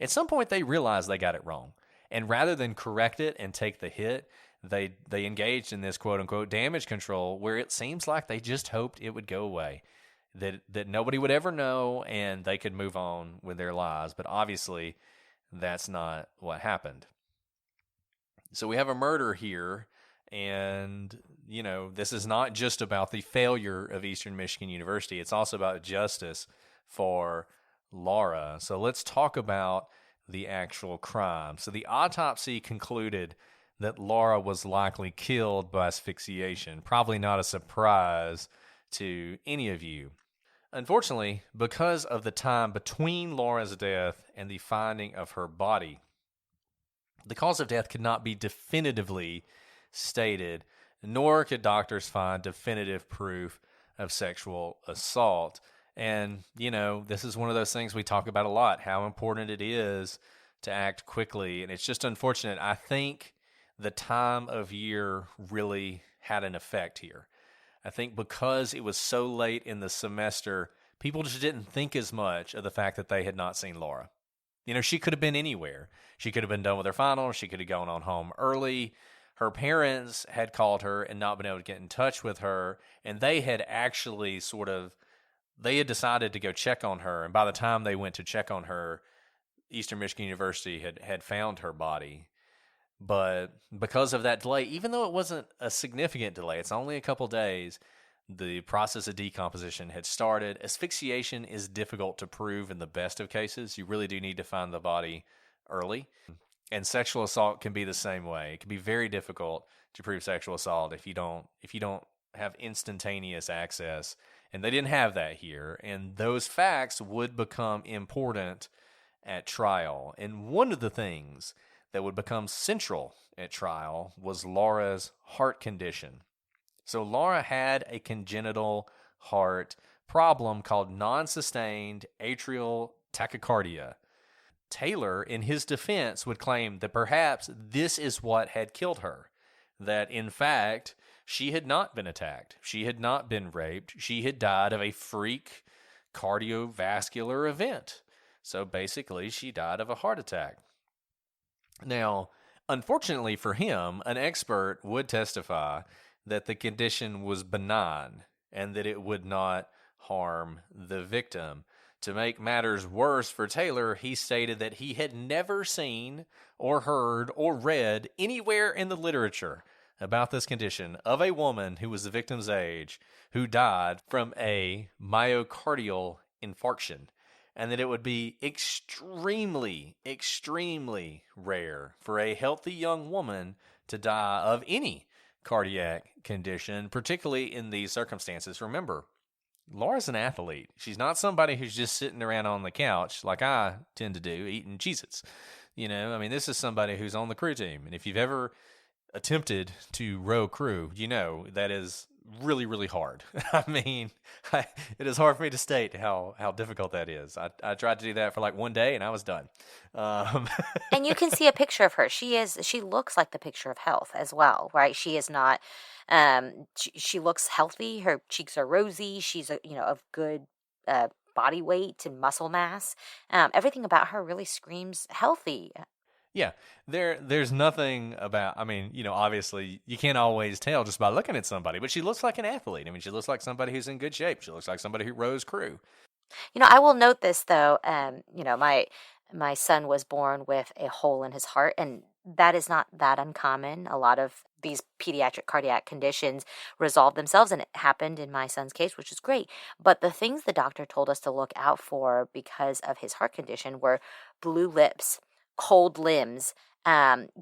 At some point, they realized they got it wrong. And rather than correct it and take the hit, they engaged in this quote-unquote damage control where it seems like they just hoped it would go away, that nobody would ever know and they could move on with their lives. But obviously, that's not what happened. So we have a murder here. And, this is not just about the failure of Eastern Michigan University. It's also about justice for Laura. So let's talk about the actual crime. So the autopsy concluded that Laura was likely killed by asphyxiation. Probably not a surprise to any of you. Unfortunately, because of the time between Laura's death and the finding of her body, the cause of death could not be definitively stated, nor could doctors find definitive proof of sexual assault. And, this is one of those things we talk about a lot, how important it is to act quickly. And it's just unfortunate. I think the time of year really had an effect here. I think because it was so late in the semester, people just didn't think as much of the fact that they had not seen Laura. She could have been anywhere. She could have been done with her finals. She could have gone on home early. Her parents had called her and not been able to get in touch with her, and they had actually they had decided to go check on her, and by the time they went to check on her, Eastern Michigan University had found her body. But because of that delay, even though it wasn't a significant delay, it's only a couple days, the process of decomposition had started. Asphyxiation is difficult to prove in the best of cases. You really do need to find the body early. And sexual assault can be the same way. It can be very difficult to prove sexual assault if you don't have instantaneous access. And they didn't have that here. And those facts would become important at trial. And one of the things that would become central at trial was Laura's heart condition. So Laura had a congenital heart problem called non-sustained atrial tachycardia. Taylor, in his defense, would claim that perhaps this is what had killed her, that in fact, she had not been attacked. She had not been raped. She had died of a freak cardiovascular event. So basically, she died of a heart attack. Now, unfortunately for him, an expert would testify that the condition was benign and that it would not harm the victim. To make matters worse for Taylor, he stated that he had never seen or heard or read anywhere in the literature about this condition of a woman who was the victim's age who died from a myocardial infarction, and that it would be extremely, extremely rare for a healthy young woman to die of any cardiac condition, particularly in these circumstances. Remember, Laura's an athlete. She's not somebody who's just sitting around on the couch like I tend to do, eating Cheez-Its. This is somebody who's on the crew team. And if you've ever attempted to row crew, that is really, really hard. It is hard for me to state how difficult that is. I tried to do that for like one day and I was done. And you can see a picture of her. She looks like the picture of health as well, right? She is not, she looks healthy. Her cheeks are rosy. She's of good body weight and muscle mass. Everything about her really screams healthy. Yeah, there's nothing about, obviously you can't always tell just by looking at somebody, but she looks like an athlete. She looks like somebody who's in good shape. She looks like somebody who rows crew. I will note this though, my son was born with a hole in his heart, and that is not that uncommon. A lot of these pediatric cardiac conditions resolve themselves, and it happened in my son's case, which is great. But the things the doctor told us to look out for because of his heart condition were blue lips, cold limbs,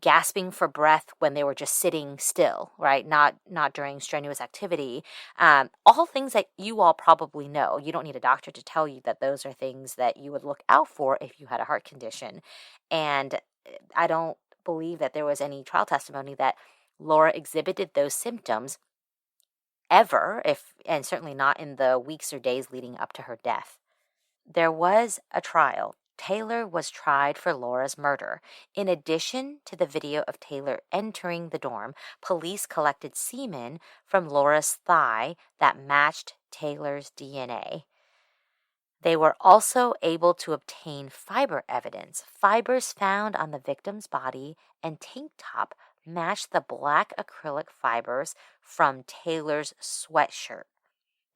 gasping for breath when they were just sitting still, right? Not during strenuous activity. All things that you all probably know. You don't need a doctor to tell you that those are things that you would look out for if you had a heart condition. And I don't believe that there was any trial testimony that Laura exhibited those symptoms ever, and certainly not in the weeks or days leading up to her death. There was a trial. Taylor was tried for Laura's murder. In addition to the video of Taylor entering the dorm, police collected semen from Laura's thigh that matched Taylor's DNA. They were also able to obtain fiber evidence. Fibers found on the victim's body and tank top matched the black acrylic fibers from Taylor's sweatshirt.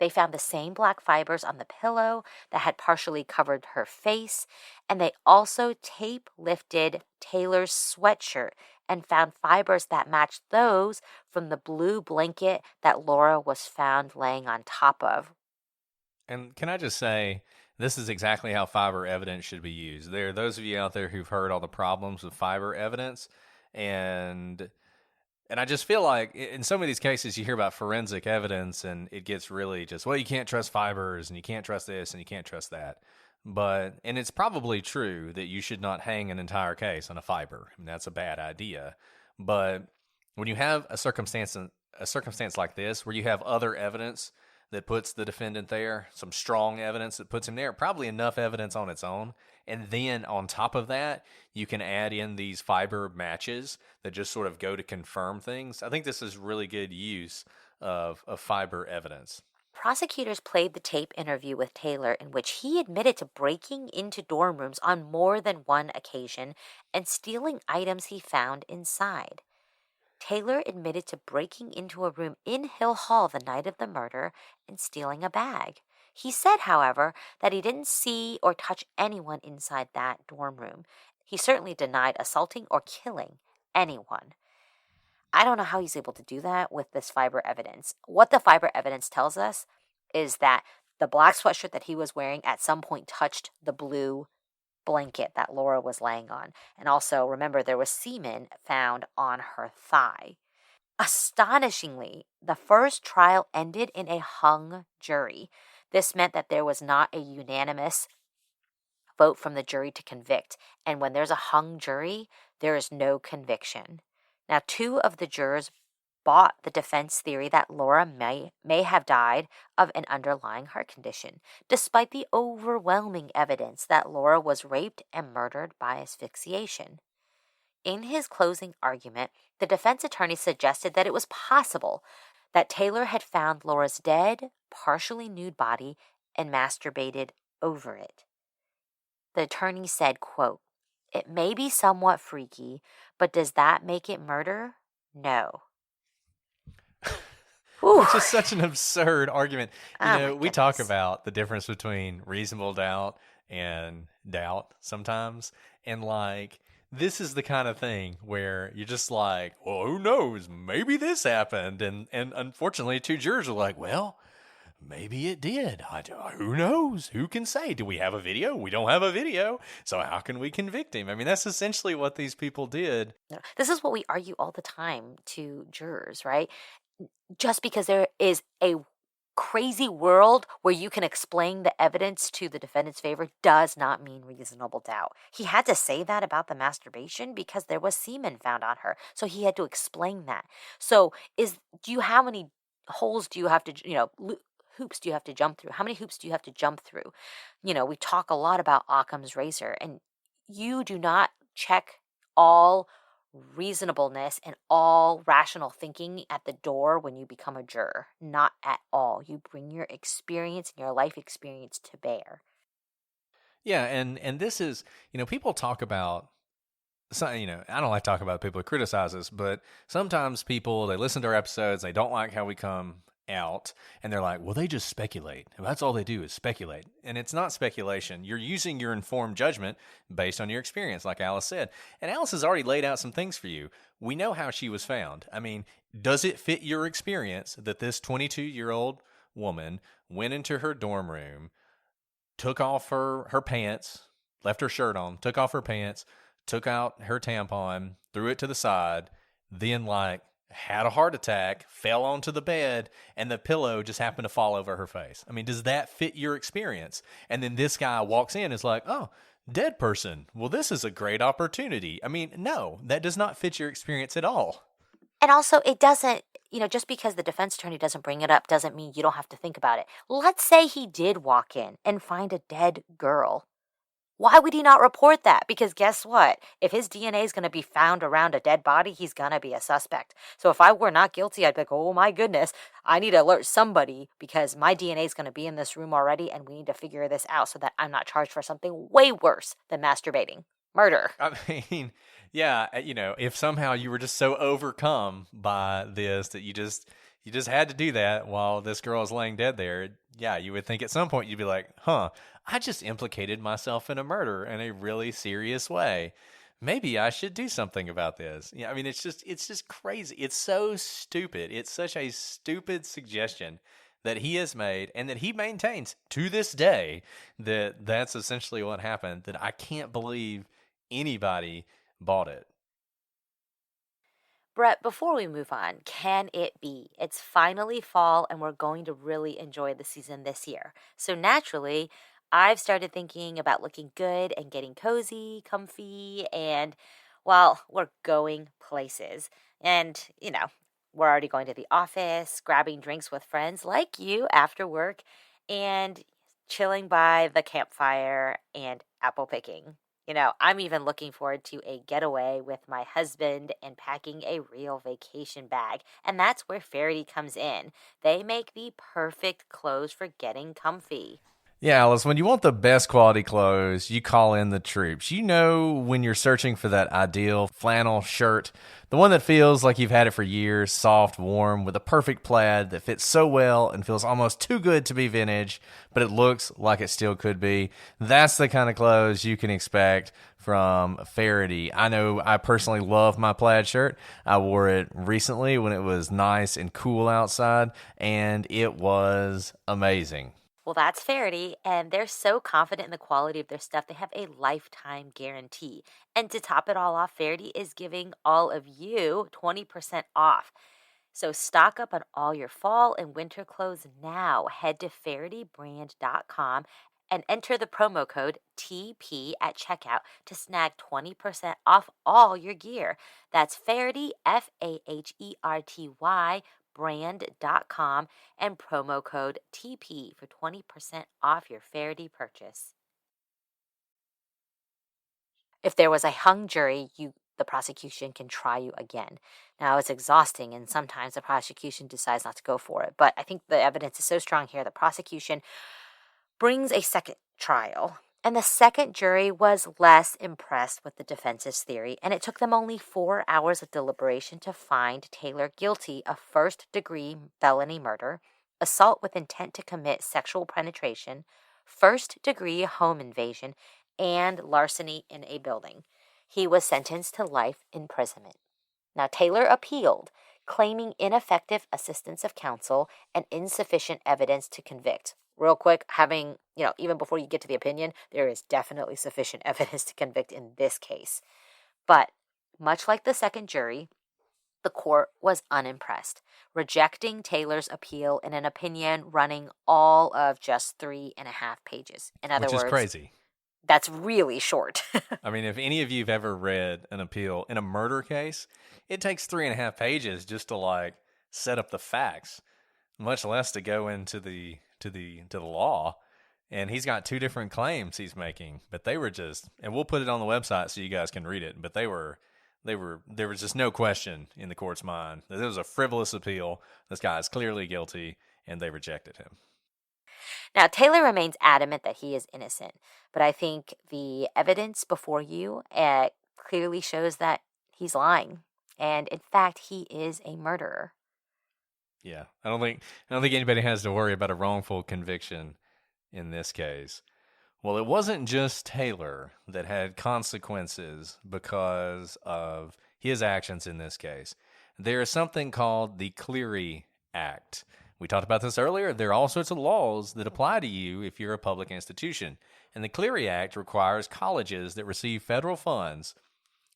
They found the same black fibers on the pillow that had partially covered her face, and they also tape lifted Taylor's sweatshirt and found fibers that matched those from the blue blanket that Laura was found laying on top of. And can I just say, this is exactly how fiber evidence should be used. There are those of you out there who've heard all the problems with fiber evidence, and I just feel like in some of these cases you hear about forensic evidence and it gets really just, well, you can't trust fibers and you can't trust this and you can't trust that. And it's probably true that you should not hang an entire case on a fiber. That's a bad idea. But when you have a circumstance like this where you have other evidence that puts the defendant there, some strong evidence that puts him there, probably enough evidence on its own. And then on top of that, you can add in these fiber matches that just sort of go to confirm things. I think this is really good use of fiber evidence. Prosecutors played the tape interview with Taylor in which he admitted to breaking into dorm rooms on more than one occasion and stealing items he found inside. Taylor admitted to breaking into a room in Hill Hall the night of the murder and stealing a bag. He said, however, that he didn't see or touch anyone inside that dorm room. He certainly denied assaulting or killing anyone. I don't know how he's able to do that with this fiber evidence. What the fiber evidence tells us is that the black sweatshirt that he was wearing at some point touched the blue blanket that Laura was laying on. And also, remember, there was semen found on her thigh. Astonishingly, the first trial ended in a hung jury. This meant that there was not a unanimous vote from the jury to convict. And when there's a hung jury, there is no conviction. Now, 2 of the jurors bought the defense theory that Laura may have died of an underlying heart condition, despite the overwhelming evidence that Laura was raped and murdered by asphyxiation. In his closing argument, the defense attorney suggested that it was possible that Taylor had found Laura's dead, partially nude body and masturbated over it. The attorney said, quote, "It may be somewhat freaky, but does that make it murder? No." Which is such an absurd argument. We talk goodness. about the difference between reasonable doubt and doubt sometimes. And this is the kind of thing where you're just like, well, who knows? Maybe this happened. And unfortunately, 2 jurors are like, well, maybe it did. Who knows? Who can say? Do we have a video? We don't have a video. So how can we convict him? I mean, that's essentially what these people did. This is what we argue all the time to jurors, right? Just because there is a crazy world where you can explain the evidence to the defendant's favor does not mean reasonable doubt. He had to say that about the masturbation because there was semen found on her. So he had to explain that. So how many holes do you have to, hoops do you have to jump through? How many hoops do you have to jump through? We talk a lot about Occam's razor, and you do not check all reasonableness and all rational thinking at the door when you become a juror. Not at all. You bring your experience and your life experience to bear. Yeah, and this is, people talk about, I don't like talking about people who criticize us, but sometimes people, they listen to our episodes, they don't like how we come out, and they're like, well, they just speculate. That's all they do is speculate. And it's not speculation. You're using your informed judgment based on your experience, like Alice said. And Alice has already laid out some things for you. We know how she was found. I mean, does it fit your experience that this 22-year-old woman went into her dorm room, took off her pants, left her shirt on, took off her pants, took out her tampon, threw it to the side, then had a heart attack, fell onto the bed, and the pillow just happened to fall over her face? I mean, does that fit your experience? And then this guy walks in and is like, oh, dead person. Well, this is a great opportunity. I mean, no, that does not fit your experience at all. And also, it doesn't, just because the defense attorney doesn't bring it up doesn't mean you don't have to think about it. Let's say he did walk in and find a dead girl. Why would he not report that? Because guess what? If his DNA is going to be found around a dead body, he's going to be a suspect. So if I were not guilty, I'd be like, oh my goodness, I need to alert somebody because my DNA is going to be in this room already and we need to figure this out so that I'm not charged for something way worse than masturbating. Murder. I mean, yeah, if somehow you were just so overcome by this that you just had to do that while this girl is laying dead there, yeah, you would think at some point you'd be like, I just implicated myself in a murder in a really serious way. Maybe I should do something about this. Yeah, I mean, it's just crazy. It's so stupid. It's such a stupid suggestion that he has made and that he maintains to this day that that's essentially what happened, that I can't believe anybody bought it. Brett, before we move on, can it be? It's finally fall and we're going to really enjoy the season this year. So naturally, I've started thinking about looking good and getting cozy, comfy, and, we're going places. And, we're already going to the office, grabbing drinks with friends like you after work, and chilling by the campfire and apple picking. I'm even looking forward to a getaway with my husband and packing a real vacation bag. And that's where Faraday comes in. They make the perfect clothes for getting comfy. Yeah, Alice, when you want the best quality clothes, you call in the troops. You know when you're searching for that ideal flannel shirt, the one that feels like you've had it for years, soft, warm, with a perfect plaid that fits so well and feels almost too good to be vintage, but it looks like it still could be. That's the kind of clothes you can expect from Faraday. I know I personally love my plaid shirt. I wore it recently when it was nice and cool outside, and it was amazing. Well, that's Faraday, and they're so confident in the quality of their stuff, they have a lifetime guarantee. And to top it all off, Faraday is giving all of you 20% off. So stock up on all your fall and winter clothes now. Head to FaradayBrand.com and enter the promo code TP at checkout to snag 20% off all your gear. That's Faraday, Faherty, brand.com and promo code TP for 20% off your Faraday purchase. If there was a hung jury, the prosecution can try you again. Now, it's exhausting, and sometimes the prosecution decides not to go for it. But I think the evidence is so strong here, the prosecution brings a second trial. And the second jury was less impressed with the defense's theory, and it took them only 4 hours of deliberation to find Taylor guilty of first-degree felony murder, assault with intent to commit sexual penetration, first-degree home invasion, and larceny in a building. He was sentenced to life imprisonment. Now, Taylor appealed, claiming ineffective assistance of counsel and insufficient evidence to convict. Real quick, even before you get to the opinion, there is definitely sufficient evidence to convict in this case. But much like the second jury, the court was unimpressed, rejecting Taylor's appeal in an opinion running all of just 3.5 pages. In other words, which is crazy. That's really short. I mean, if any of you have ever read an appeal in a murder case, it takes 3.5 pages just to set up the facts, much less to go into the law. And he's got 2 different claims he's making, but they were just, and we'll put it on the website so you guys can read it, but there was just no question in the court's mind that it was a frivolous appeal. This guy is clearly guilty, and they rejected him. Now, Taylor remains adamant that he is innocent, but I think the evidence before you clearly shows that he's lying. And in fact, he is a murderer. Yeah, I don't think anybody has to worry about a wrongful conviction in this case. Well, it wasn't just Taylor that had consequences because of his actions in this case. There is something called the Clery Act. We talked about this earlier. There are all sorts of laws that apply to you if you're a public institution. And the Clery Act requires colleges that receive federal funds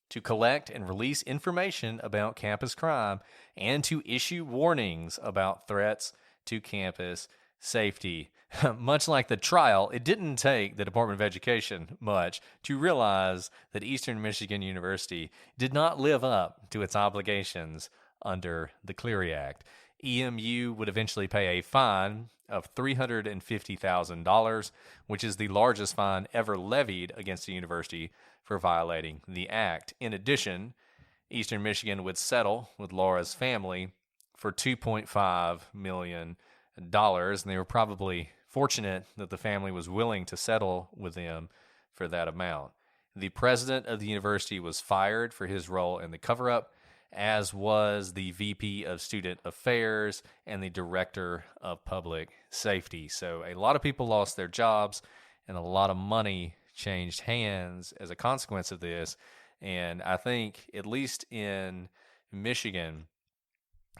to collect and release information about campus crime and to issue warnings about threats to campus safety. Much like the trial, it didn't take the Department of Education much to realize that Eastern Michigan University did not live up to its obligations under the Clery Act. EMU would eventually pay a fine of $350,000, which is the largest fine ever levied against the university for violating the act. In addition, Eastern Michigan would settle with Laura's family for $2.5 million, and they were probably fortunate that the family was willing to settle with them for that amount. The president of the university was fired for his role in the cover-up, as was the VP of Student Affairs and the Director of Public Safety. So a lot of people lost their jobs, and a lot of money changed hands as a consequence of this. And I think, at least in Michigan,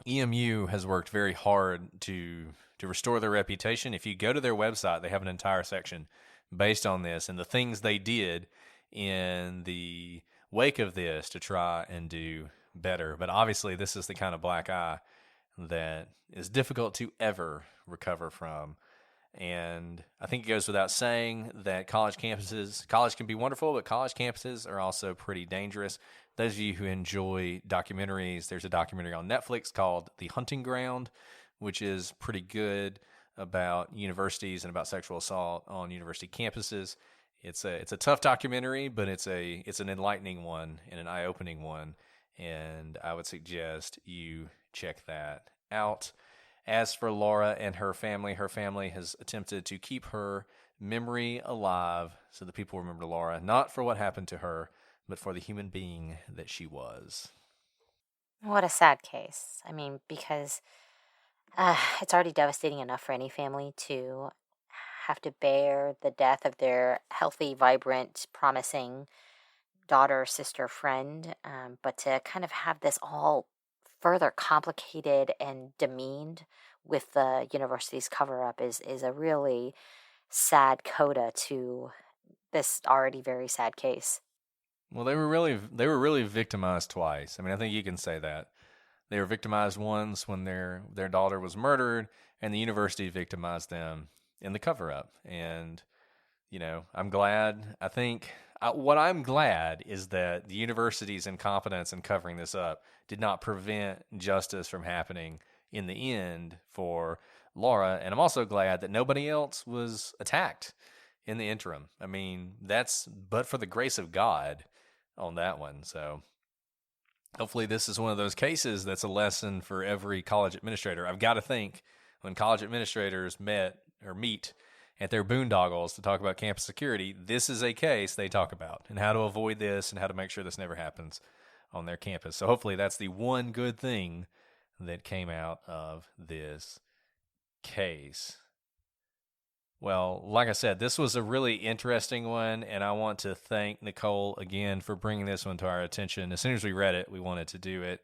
EMU has worked very hard to restore their reputation. If you go to their website, they have an entire section based on this and the things they did in the wake of this to try and do better. But obviously, this is the kind of black eye that is difficult to ever recover from. And I think it goes without saying that college can be wonderful, but college campuses are also pretty dangerous. Those of you who enjoy documentaries, there's a documentary on Netflix called The Hunting Ground, which is pretty good about universities and about sexual assault on university campuses. it's a tough documentary, but it's an enlightening one and an eye-opening one, and I would suggest you check that out. As for Laura and her family has attempted to keep her memory alive so that people remember Laura, not for what happened to her, but for the human being that she was. What a sad case. I mean, because it's already devastating enough for any family to have to bear the death of their healthy, vibrant, promising daughter, sister, friend, but to kind of have this all further complicated and demeaned with the university's cover-up is a really sad coda to this already very sad case. Well, they were really victimized twice. I mean, I think you can say that. They were victimized once when their daughter was murdered, and the university victimized them in the cover-up. And, I'm glad. I think what I'm glad is that the university's incompetence in covering this up did not prevent justice from happening in the end for Laura. And I'm also glad that nobody else was attacked in the interim. I mean, that's but for the grace of God on that one. So hopefully this is one of those cases that's a lesson for every college administrator. I've got to think when college administrators meet at their boondoggles to talk about campus security, this is a case they talk about and how to avoid this and how to make sure this never happens on their campus. So hopefully that's the one good thing that came out of this case. Well, like I said, this was a really interesting one, and I want to thank Nicole again for bringing this one to our attention. As soon as we read it, we wanted to do it.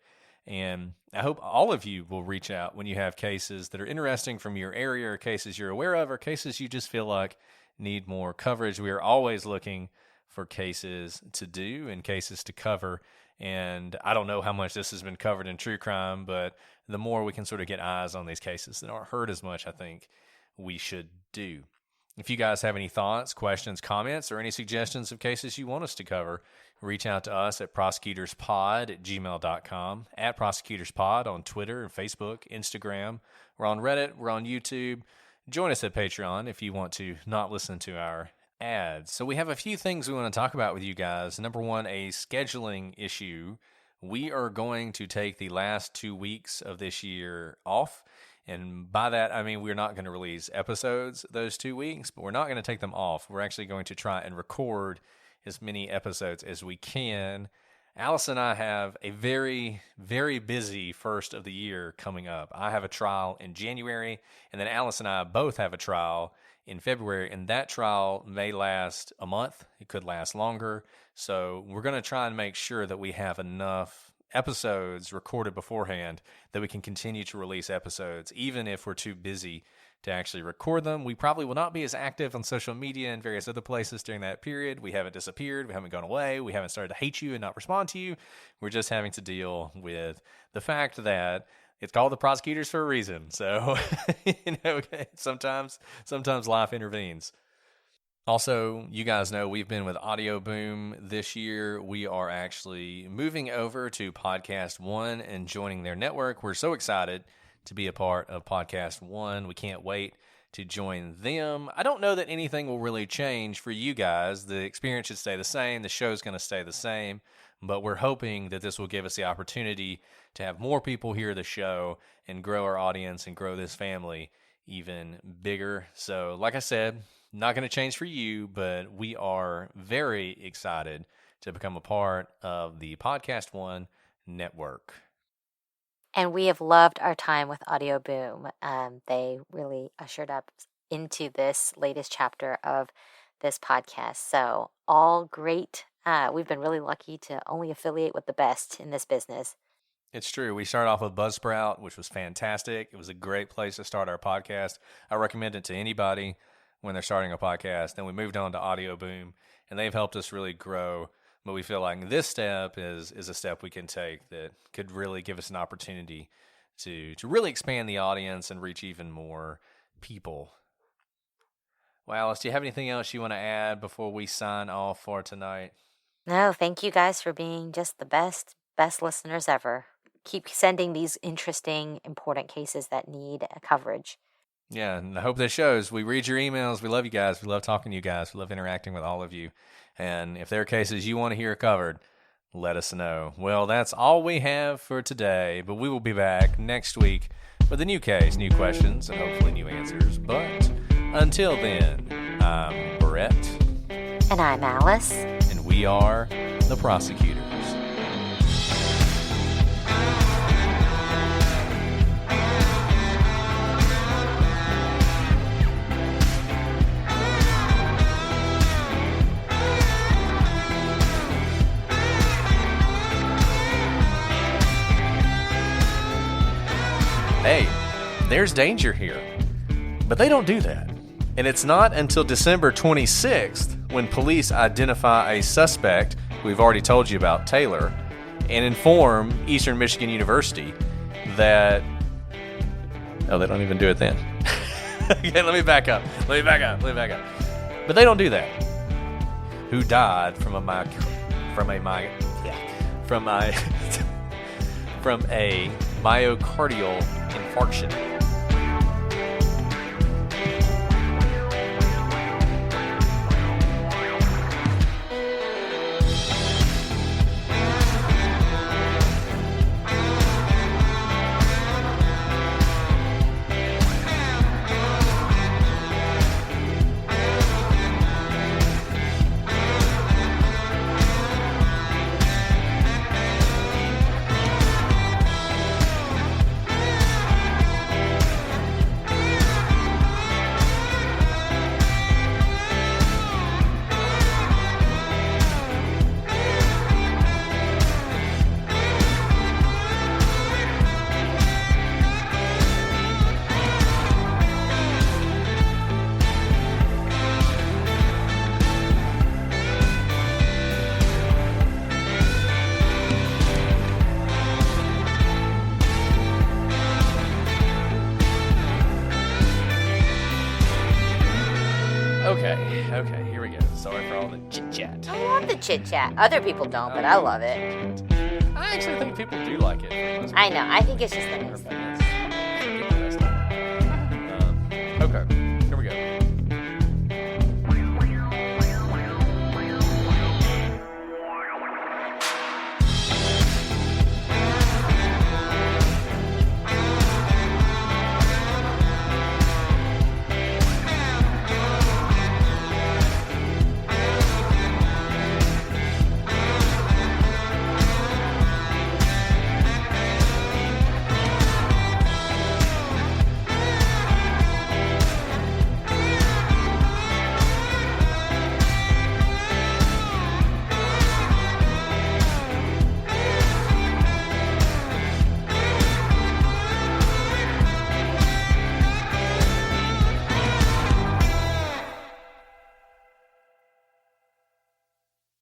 And I hope all of you will reach out when you have cases that are interesting from your area, or cases you're aware of, or cases you just feel like need more coverage. We are always looking for cases to do and cases to cover. And I don't know how much this has been covered in true crime, but the more we can sort of get eyes on these cases that aren't heard as much, I think we should do. If you guys have any thoughts, questions, comments, or any suggestions of cases you want us to cover, reach out to us at prosecutorspod@gmail.com, at prosecutorspod on Twitter and Facebook, Instagram. We're on Reddit. We're on YouTube. Join us at Patreon if you want to not listen to our ads. So we have a few things we want to talk about with you guys. Number one, a scheduling issue. We are going to take the last 2 weeks of this year off. And by that, I mean we're not going to release episodes those 2 weeks, but we're not going to take them off. We're actually going to try and record as many episodes as we can. Alice and I have a very, very busy first of the year coming up. I have a trial in January, and then Alice and I both have a trial in February, and that trial may last a month. It could last longer. So we're going to try and make sure that we have enough episodes recorded beforehand that we can continue to release episodes, even if we're too busy to actually record them. We probably will not be as active on social media and various other places during that period. We haven't disappeared. We haven't gone away. We haven't started to hate you and not respond to you. We're just having to deal with the fact that it's called the prosecutors for a reason. So, sometimes life intervenes. Also, you guys know we've been with Audio Boom this year. We are actually moving over to Podcast One and joining their network. We're so excited to be a part of Podcast One. We can't wait to join them. I don't know that anything will really change for you guys. The experience should stay the same. The show's going to stay the same. But we're hoping that this will give us the opportunity to have more people hear the show and grow our audience and grow this family even bigger. So, like I said, not going to change for you, but we are very excited to become a part of the Podcast One network. And we have loved our time with Audio Boom. They really ushered us into this latest chapter of this podcast. So all great. We've been really lucky to only affiliate with the best in this business. It's true. We started off with Buzzsprout, which was fantastic. It was a great place to start our podcast. I recommend it to anybody when they're starting a podcast. Then we moved on to Audio Boom, and they've helped us really grow. But we feel like this step is a step we can take that could really give us an opportunity to really expand the audience and reach even more people. Well, Alice, do you have anything else you want to add before we sign off for tonight? No, thank you guys for being just the best listeners ever. Keep sending these interesting, important cases that need coverage. Yeah, and I hope that shows. We read your emails. We love you guys. We love talking to you guys. We love interacting with all of you. And if there are cases you want to hear covered, let us know. Well, that's all we have for today, but we will be back next week with a new case, new questions, and hopefully new answers. But until then, I'm Brett. And I'm Alice. And we are the prosecutors. Hey, there's danger here. But they don't do that. And it's not until December 26th when police identify a suspect, we've already told you about, Taylor, and inform Eastern Michigan University that... Oh, they don't even do it then. Okay, let me back up. But they don't do that. Who died from a myocardial infarction. Okay, here we go. Sorry for all the chit-chat. I love the chit-chat. Other people don't, but I love it. I actually think people do like it. I know. I think it's just the news thing. Okay.